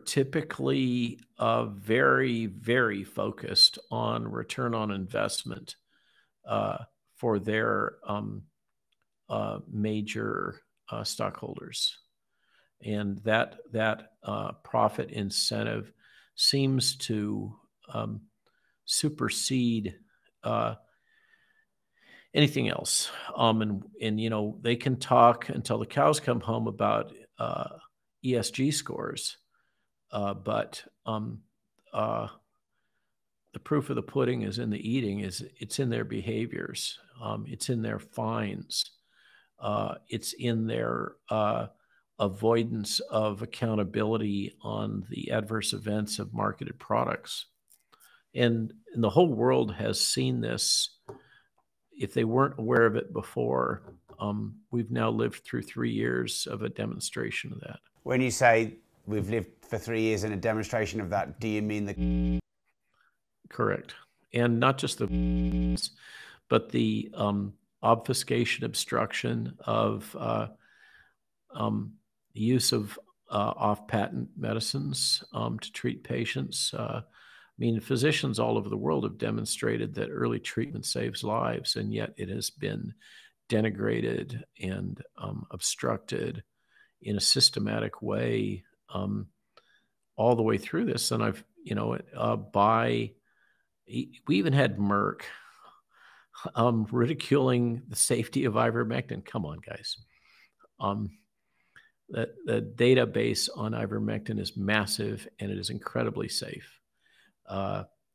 typically very, very focused on return on investment for their major stockholders. And that profit incentive seems to supersede anything else. And you know, they can talk until the cows come home about ESG scores, but the proof of the pudding is in the eating. It's in their behaviors. It's in their fines. It's in their avoidance of accountability on the adverse events of marketed products. And the whole world has seen this. If they weren't aware of it before, we've now lived through 3 years of a demonstration of that. When you say we've lived for 3 years in a demonstration of that, do you mean the... Correct. And not just the, but the obfuscation, obstruction of the use of off-patent medicines to treat patients. I mean, physicians all over the world have demonstrated that early treatment saves lives, and yet it has been denigrated and obstructed in a systematic way all the way through this. And I've, you know, we even had Merck ridiculing the safety of ivermectin. Come on, guys. The database on ivermectin is massive, and it is incredibly safe.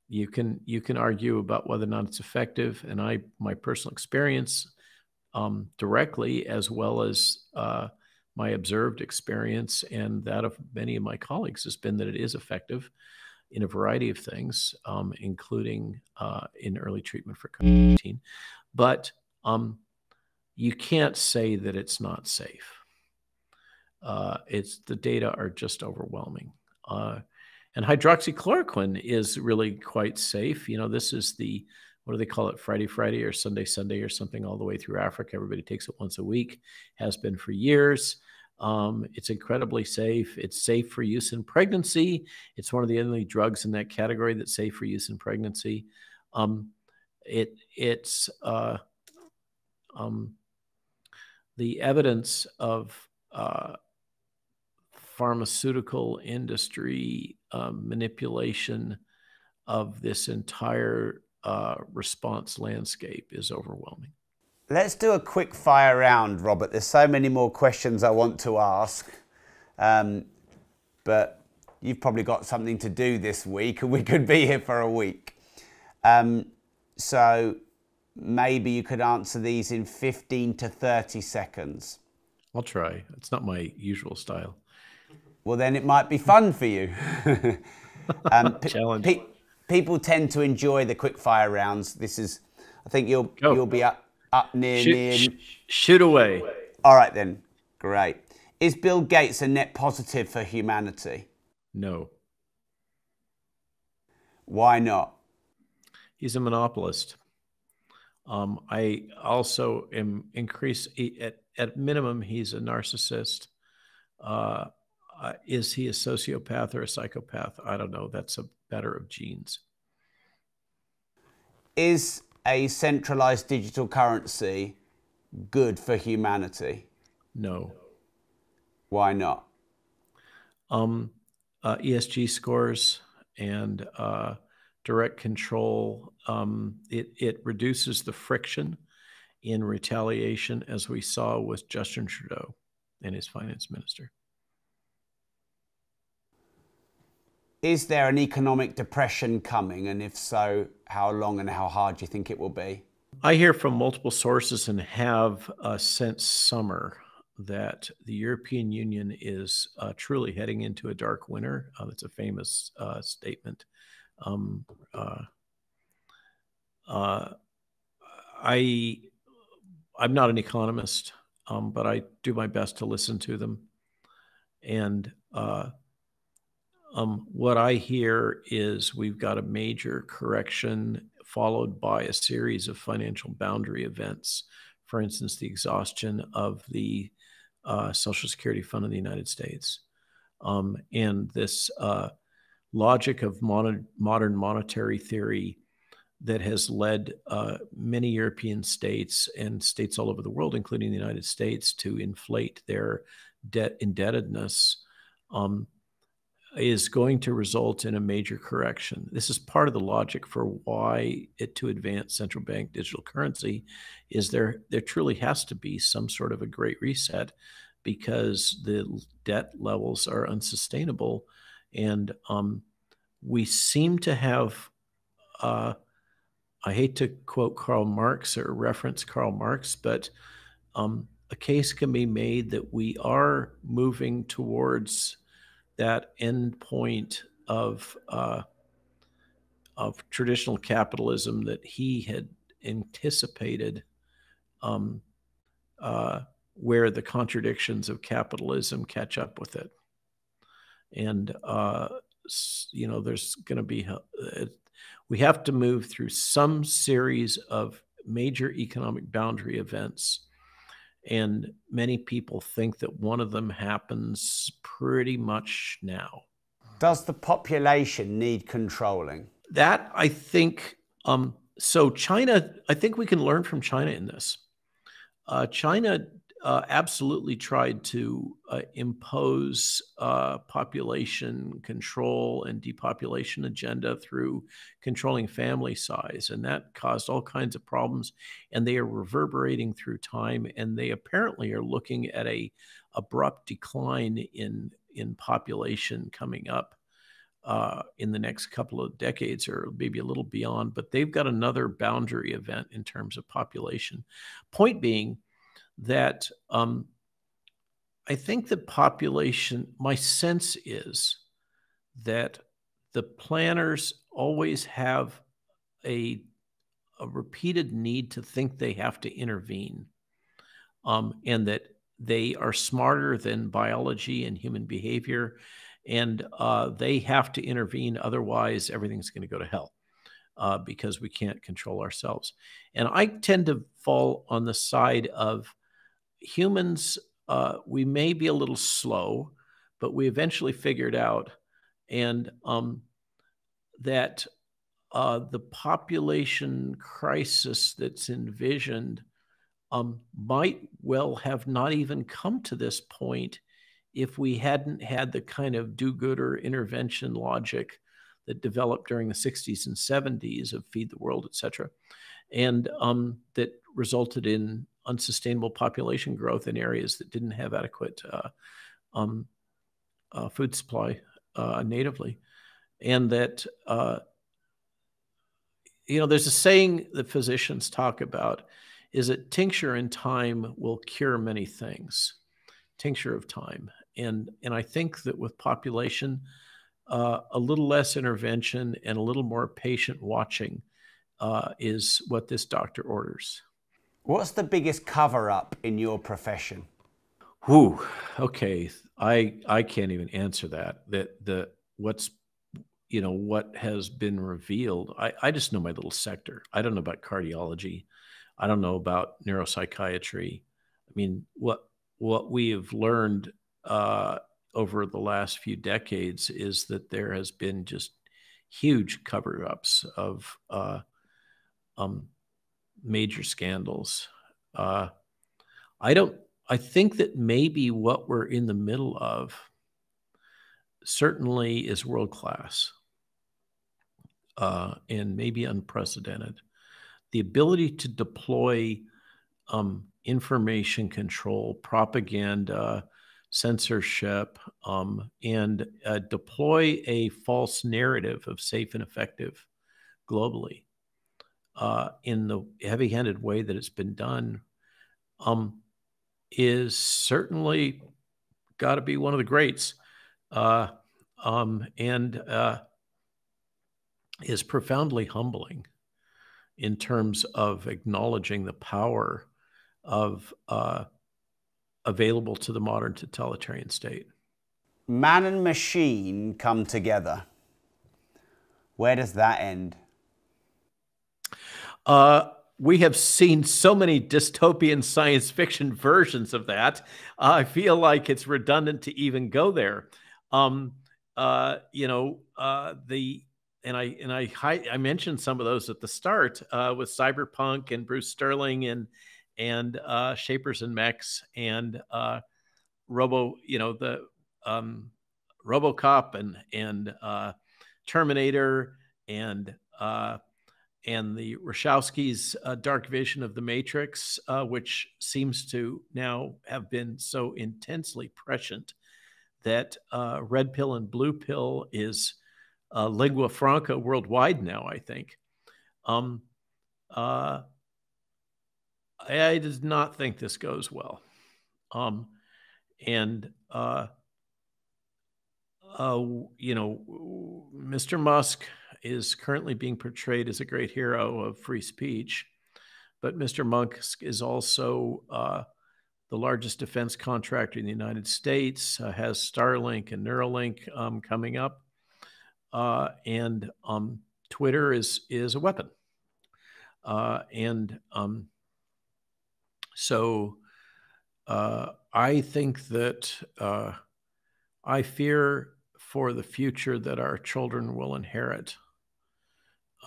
You can argue about whether or not it's effective, and my personal experience directly, as well as my observed experience and that of many of my colleagues, has been that it is effective in a variety of things, including in early treatment for COVID-19. But you can't say that it's not safe. The data are just overwhelming. And hydroxychloroquine is really quite safe. You know, this is what do they call it? Friday or Sunday or something all the way through Africa. Everybody takes it once a week, has been for years. It's incredibly safe. It's safe for use in pregnancy. It's one of the only drugs in that category that's safe for use in pregnancy. The evidence of pharmaceutical industry manipulation of this entire response landscape is overwhelming. Let's do a quick fire round, Robert. There's so many more questions I want to ask, but you've probably got something to do this week, and we could be here for a week. So maybe you could answer these in 15 to 30 seconds. I'll try. It's not my usual style. Well, then it might be fun for you. Challenge. People tend to enjoy the quick fire rounds. This is, I think you'll be up near. Shoot away. All right then, great. Is Bill Gates a net positive for humanity? No. Why not? He's a monopolist. I also am at minimum, he's a narcissist. Is he a sociopath or a psychopath? I don't know. That's a matter of genes. Is a centralized digital currency good for humanity? No. Why not? ESG scores and direct control, it reduces the friction in retaliation, as we saw with Justin Trudeau and his finance minister. Is there an economic depression coming? And if so, how long and how hard do you think it will be? I hear from multiple sources and have since summer that the European Union is truly heading into a dark winter. That's a famous statement. I'm not an economist, but I do my best to listen to them. And what I hear is we've got a major correction followed by a series of financial boundary events. For instance, the exhaustion of the Social Security Fund of the United States. And this logic of modern monetary theory that has led many European states and states all over the world, including the United States, to inflate their debt indebtedness is going to result in a major correction. This is part of the logic for why to advance central bank digital currency is there truly has to be some sort of a great reset because the debt levels are unsustainable. And we seem to have, I hate to quote Karl Marx or reference Karl Marx, but a case can be made that we are moving towards that end point of traditional capitalism that he had anticipated, where the contradictions of capitalism catch up with it. And, there's going to be, we have to move through some series of major economic boundary events. And many people think that one of them happens pretty much now. Does the population need controlling? That, I think, so China, I think we can learn from China in this. China absolutely tried to impose population control and depopulation agenda through controlling family size. And that caused all kinds of problems. And they are reverberating through time. And they apparently are looking at a abrupt decline in population coming up in the next couple of decades or maybe a little beyond. But they've got another boundary event in terms of population. Point being, that I think the population, my sense is that the planners always have a repeated need to think they have to intervene, and that they are smarter than biology and human behavior, and they have to intervene. Otherwise, everything's going to go to hell. Because we can't control ourselves. And I tend to fall on the side of humans. We may be a little slow, but we eventually figured out, and that the population crisis that's envisioned might well have not even come to this point if we hadn't had the kind of do-gooder intervention logic that developed during the 60s and 70s of Feed the World, et cetera, and that resulted in unsustainable population growth in areas that didn't have adequate food supply natively. And that there's a saying that physicians talk about, is that tincture in time will cure many things. Tincture of time. And I think that with population, a little less intervention and a little more patient watching is what this doctor orders. What's the biggest cover up in your profession? Whew. Okay. I can't even answer that. What has been revealed. I just know my little sector. I don't know about cardiology. I don't know about neuropsychiatry. I mean, what we have learned over the last few decades is that there has been just huge cover-ups of major scandals. I think that maybe what we're in the middle of certainly is world-class and maybe unprecedented. The ability to deploy information control, propaganda, censorship, and deploy a false narrative of safe and effective globally in the heavy-handed way that it's been done is certainly got to be one of the greats, and is profoundly humbling in terms of acknowledging the power of available to the modern totalitarian state. Man and machine come together. Where does that end? We have seen so many dystopian science fiction versions of that. I feel like it's redundant to even go there. I mentioned some of those at the start with Cyberpunk and Bruce Sterling and Shapers and Mechs and RoboCop and Terminator and the Wachowskis' dark vision of the Matrix, which seems to now have been so intensely prescient that red pill and blue pill is lingua franca worldwide now, I think. I do not think this goes well. Mr. Musk is currently being portrayed as a great hero of free speech, but Mr. Musk is also the largest defense contractor in the United States, has Starlink and Neuralink coming up, and Twitter is a weapon. So I think that I fear for the future that our children will inherit.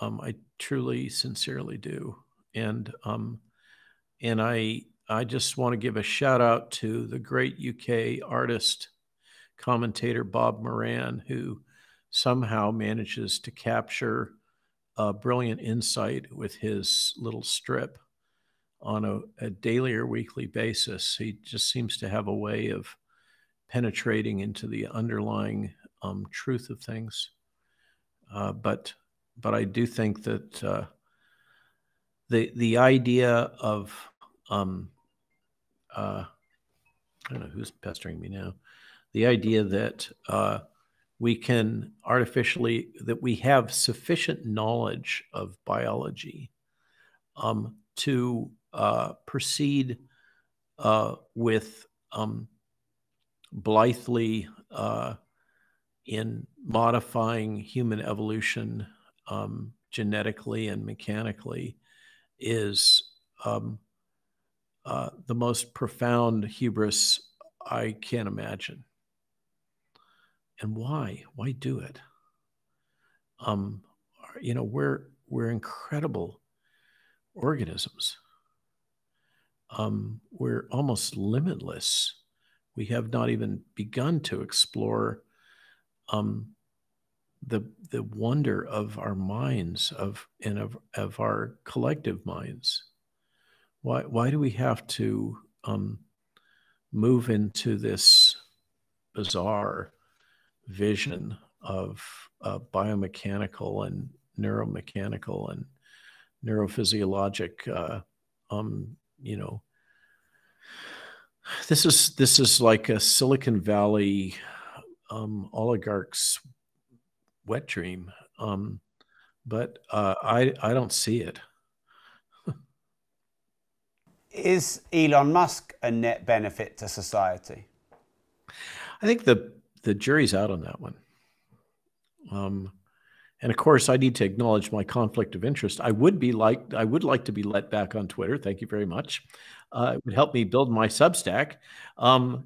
I truly, sincerely do. And I just want to give a shout out to the great UK artist, commentator Bob Moran, who somehow manages to capture a brilliant insight with his little strip on a daily or weekly basis. He just seems to have a way of penetrating into the underlying truth of things. But I do think that the idea of I don't know who's pestering me now. The idea that we can artificially, that we have sufficient knowledge of biology to proceed with blithely in modifying human evolution genetically and mechanically is the most profound hubris I can imagine. And why? Why do it? We're incredible organisms. We're almost limitless. We have not even begun to explore the wonder of our minds, of our collective minds. Why do we have to move into this bizarre vision of biomechanical and neuromechanical and neurophysiologic, you know, this is like a Silicon Valley oligarch's wet dream. But I don't see it. Is Elon Musk a net benefit to society? I think the jury's out on that one. And of course, I need to acknowledge my conflict of interest. I would like to be let back on Twitter. Thank you very much. It would help me build my Substack.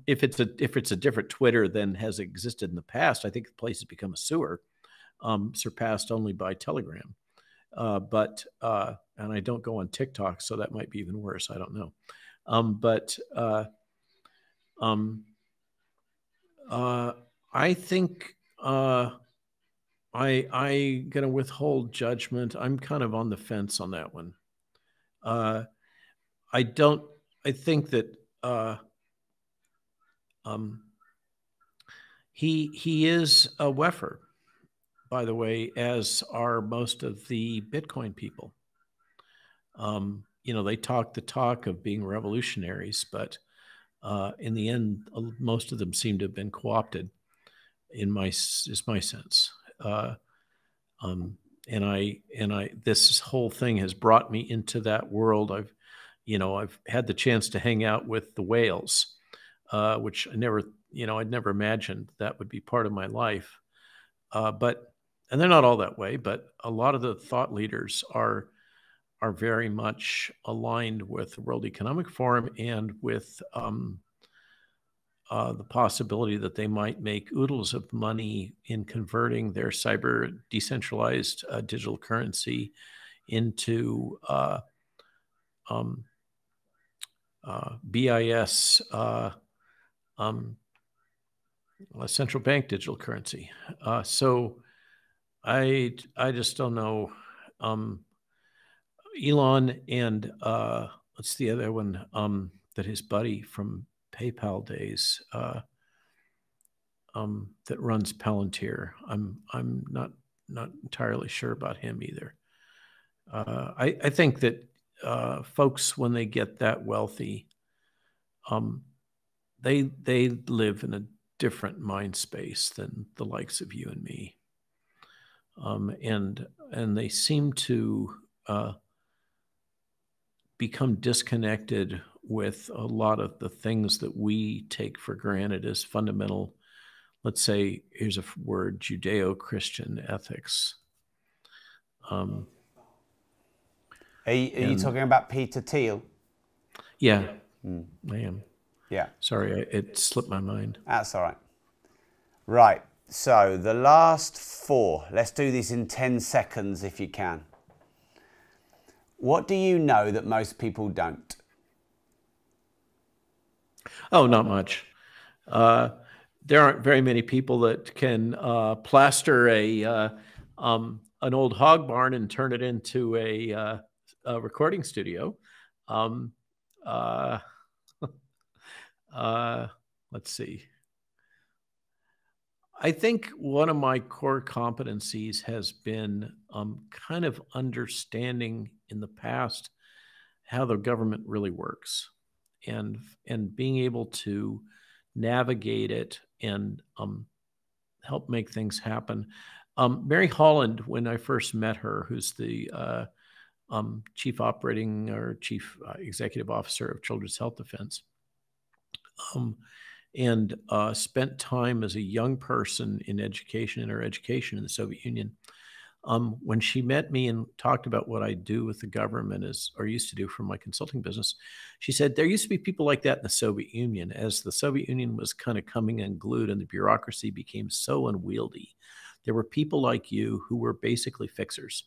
If it's a different Twitter than has existed in the past, I think the place has become a sewer, surpassed only by Telegram. And I don't go on TikTok, so that might be even worse. I don't know. I think I gonna withhold judgment. I'm kind of on the fence on that one. I think that he is a WEFer, by the way, as are most of the Bitcoin people. You know, they talk the talk of being revolutionaries, but in the end, most of them seem to have been co-opted. Is my sense. This whole thing has brought me into that world. I've had the chance to hang out with the whales, which I'd never imagined that would be part of my life. And they're not all that way, but a lot of the thought leaders are very much aligned with the World Economic Forum and with the possibility that they might make oodles of money in converting their cyber decentralized digital currency into BIS, central bank digital currency. So I just don't know. Elon and what's the other one that his buddy from PayPal days that runs Palantir. I'm not entirely sure about him either. I think that folks, when they get that wealthy, they live in a different mind space than the likes of you and me, and they seem to become disconnected with a lot of the things that we take for granted as fundamental. Let's say, here's a word, Judeo-Christian ethics. Are you talking about Peter Thiel? Yeah, I am. Yeah. Sorry, it slipped my mind. That's all right. Right, so the last four. Let's do this in 10 seconds if you can. What do you know that most people don't? Oh, not much. There aren't very many people that can plaster an old hog barn and turn it into a recording studio. Let's see. I think one of my core competencies has been kind of understanding in the past how the government really works, and being able to navigate it and help make things happen. Mary Holland, when I first met her, who's the chief operating or chief executive officer of Children's Health Defense, and spent time as a young person in education, in her education in the Soviet Union. When she met me and talked about what I do with the government or used to do for my consulting business, she said, there used to be people like that in the Soviet Union. As the Soviet Union was kind of coming unglued and the bureaucracy became so unwieldy, there were people like you who were basically fixers,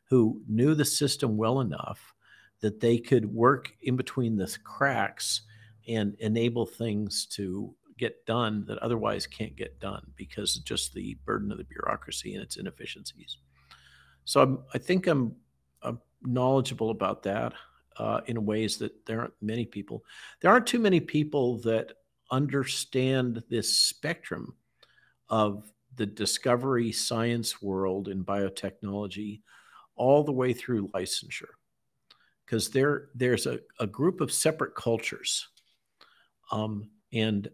who knew the system well enough that they could work in between the cracks and enable things to get done that otherwise can't get done because of just the burden of the bureaucracy and its inefficiencies. So I think I'm knowledgeable about that in ways that there aren't many people. There aren't too many people that understand this spectrum of the discovery science world in biotechnology, all the way through licensure, because there's a group of separate cultures. And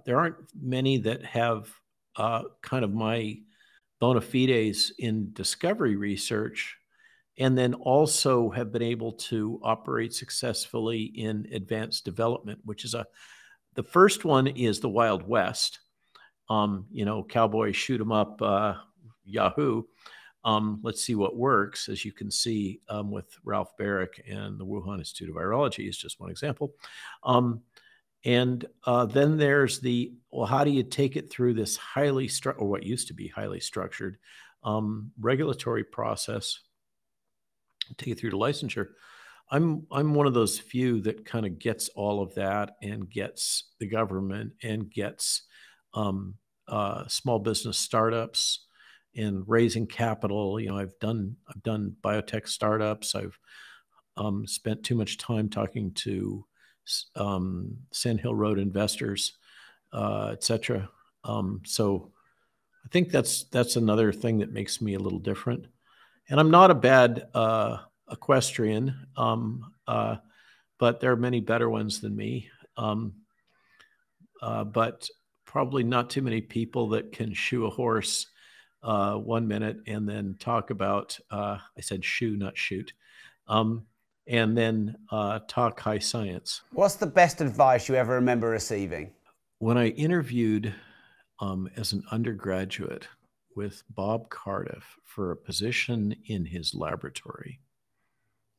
there aren't many that have kind of my bona fides in discovery research, and then also have been able to operate successfully in advanced development, which is the first one is the Wild West. Cowboys shoot 'em up, Yahoo. Let's see what works. As you can see with Ralph Barrick and the Wuhan Institute of Virology is just one example. And then there's well, how do you take it through this or what used to be highly structured regulatory process, take it through to licensure? I'm one of those few that kind of gets all of that and gets the government and gets small business startups and raising capital. I've done biotech startups. I've spent too much time talking to Sand Hill Road investors, et cetera. So I think that's another thing that makes me a little different. And I'm not a bad equestrian, but there are many better ones than me. But probably not too many people that can shoe a horse 1 minute and then talk about, I said shoe, not shoot, and then talk high science. What's the best advice you ever remember receiving? When I interviewed as an undergraduate with Bob Cardiff for a position in his laboratory,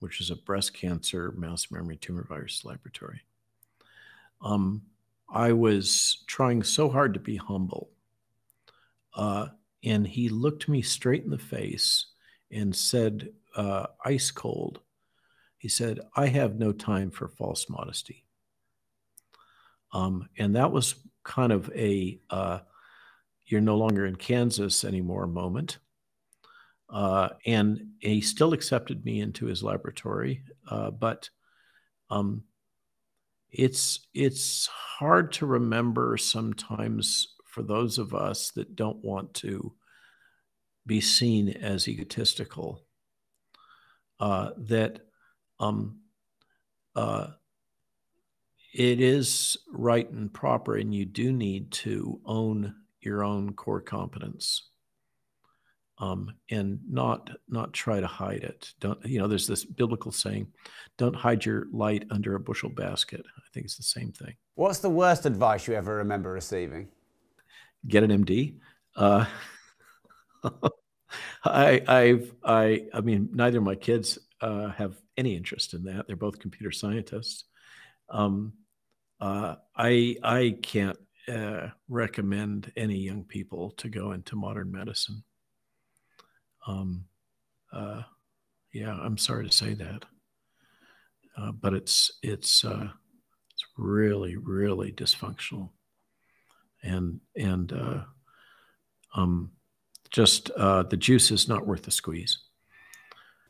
which is a breast cancer mouse memory tumor virus laboratory, I was trying so hard to be humble. And he looked me straight in the face and said, ice cold, he said, "I have no time for false modesty." And that was kind of a you're no longer in Kansas anymore moment. And he still accepted me into his laboratory, but it's hard to remember sometimes for those of us that don't want to be seen as egotistical, that it is right and proper, and you do need to own your own core competence, and not try to hide it. There's this biblical saying, "Don't hide your light under a bushel basket." I think it's the same thing. What's the worst advice you ever remember receiving? Get an MD. I mean, neither of my kids have any interest in that. They're both computer scientists. I can't recommend any young people to go into modern medicine. Yeah, I'm sorry to say that, but it's really, really dysfunctional, and just the juice is not worth the squeeze.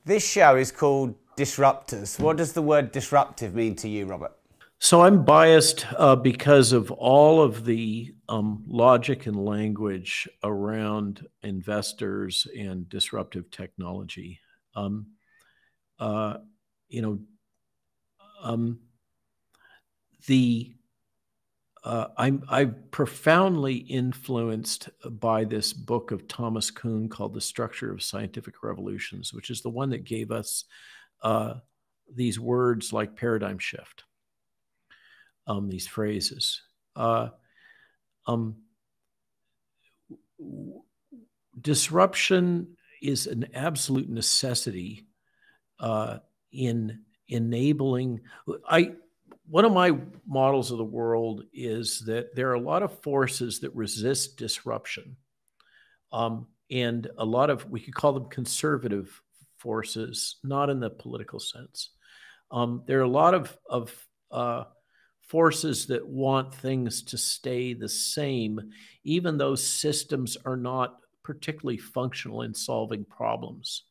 This show is called Disruptors. What does the word disruptive mean to you, Robert? So I'm biased because of all of the logic and language around investors and disruptive technology. I'm profoundly influenced by this book of Thomas Kuhn called The Structure of Scientific Revolutions, which is the one that gave us these words like paradigm shift. These phrases. Disruption is an absolute necessity in enabling. One of my models of the world is that there are a lot of forces that resist disruption, and a lot of, we could call them conservative forces, not in the political sense. There are a lot of forces that want things to stay the same, even though systems are not particularly functional in solving problems.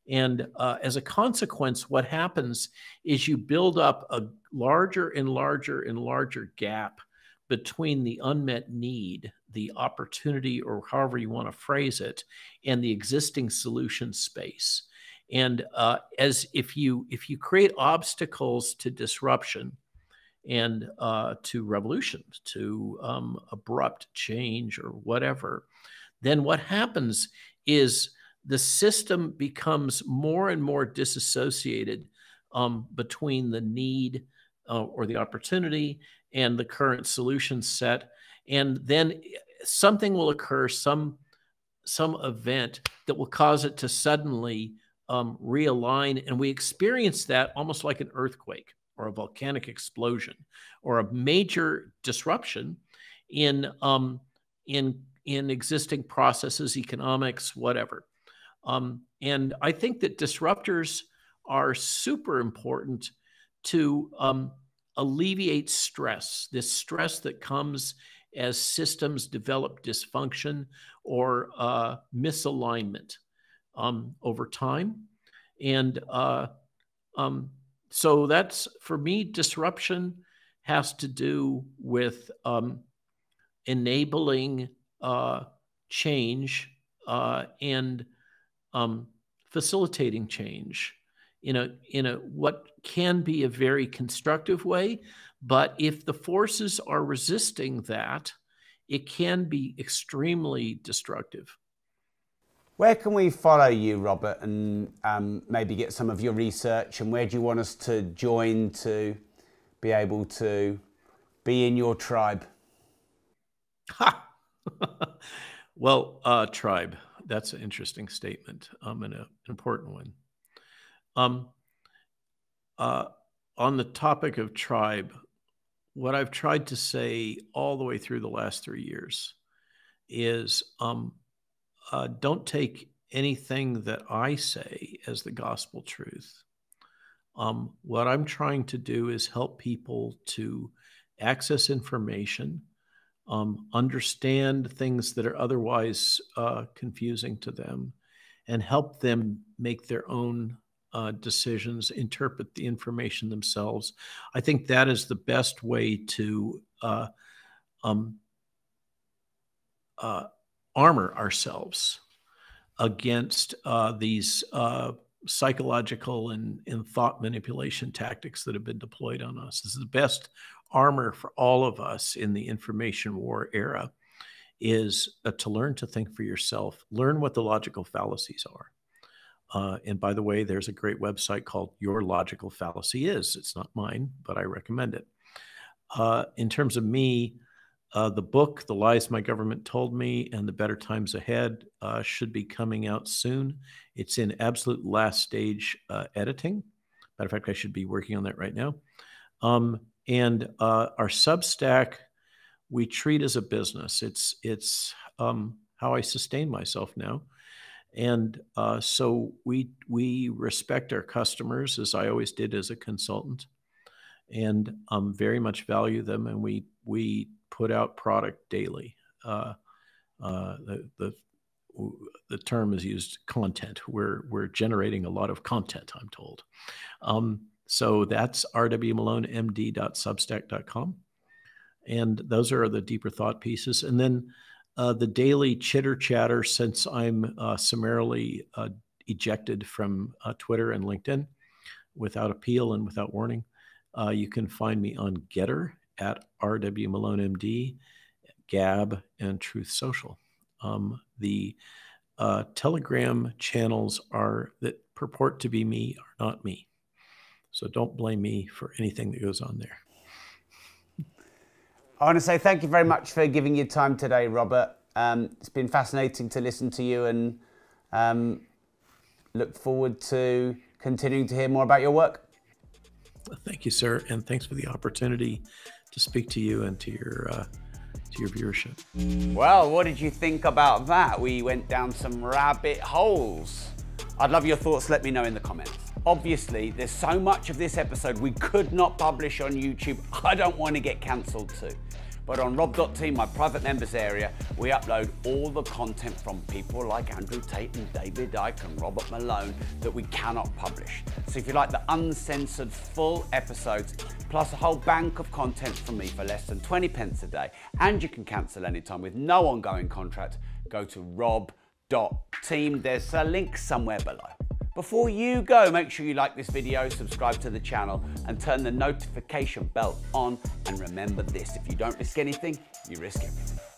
And as a consequence, what happens is you build up a larger and larger and larger gap between the unmet need, the opportunity, or however you want to phrase it, and the existing solution space. And as if you create obstacles to disruption and to revolution, to abrupt change or whatever, then what happens is the system becomes more and more disassociated between the need or the opportunity and the current solution set. And then something will occur, some event that will cause it to suddenly realign. And we experience that almost like an earthquake or a volcanic explosion or a major disruption in existing processes, economics, whatever. And I think that disruptors are super important to alleviate stress, this stress that comes as systems develop dysfunction or misalignment over time. And so that's, for me, disruption has to do with enabling change and facilitating change in a what can be a very constructive way. But if the forces are resisting that, it can be extremely destructive. Where can we follow you, Robert, and maybe get some of your research? And where do you want us to join to be able to be in your tribe? Ha! Well, tribe, that's an interesting statement and an important one. On the topic of tribe, what I've tried to say all the way through the last 3 years is don't take anything that I say as the gospel truth. What I'm trying to do is help people to access information, understand things that are otherwise confusing to them, and help them make their own decisions, interpret the information themselves. I think that is the best way to armor ourselves against these psychological and thought manipulation tactics that have been deployed on us. This is the best armor for all of us in the information war era, is to learn to think for yourself, learn what the logical fallacies are. And by the way, there's a great website called Your Logical Fallacy Is. It's not mine, but I recommend it. In terms of me, the book, The Lies My Government Told Me and the Better Times Ahead, should be coming out soon. It's in absolute last stage editing. Matter of fact, I should be working on that right now. And our Substack, we treat as a business. It's how I sustain myself now. And so we respect our customers, as I always did as a consultant, and very much value them. And we put out product daily. The term is used, content. We're generating a lot of content, I'm told. So that's rwmalonemd.substack.com. And those are the deeper thought pieces. And then the daily chitter chatter, since I'm summarily ejected from Twitter and LinkedIn without appeal and without warning, you can find me on Getter at rwmalonemd, Gab, and Truth Social. The Telegram channels that purport to be me are not me. So don't blame me for anything that goes on there. I want to say thank you very much for giving your time today, Robert. It's been fascinating to listen to you, and look forward to continuing to hear more about your work. Thank you, sir. And thanks for the opportunity to speak to you and to your viewership. Well, what did you think about that? We went down some rabbit holes. I'd love your thoughts. Let me know in the comments. Obviously, there's so much of this episode we could not publish on YouTube. I don't want to get cancelled too. But on rob.team, my private members area, we upload all the content from people like Andrew Tate and David Icke and Robert Malone that we cannot publish. So if you like the uncensored full episodes, plus a whole bank of content from me for less than 20 pence a day, and you can cancel anytime with no ongoing contract, go to rob.team. There's a link somewhere below. Before you go, make sure you like this video, subscribe to the channel, and turn the notification bell on. And remember this, if you don't risk anything, you risk everything.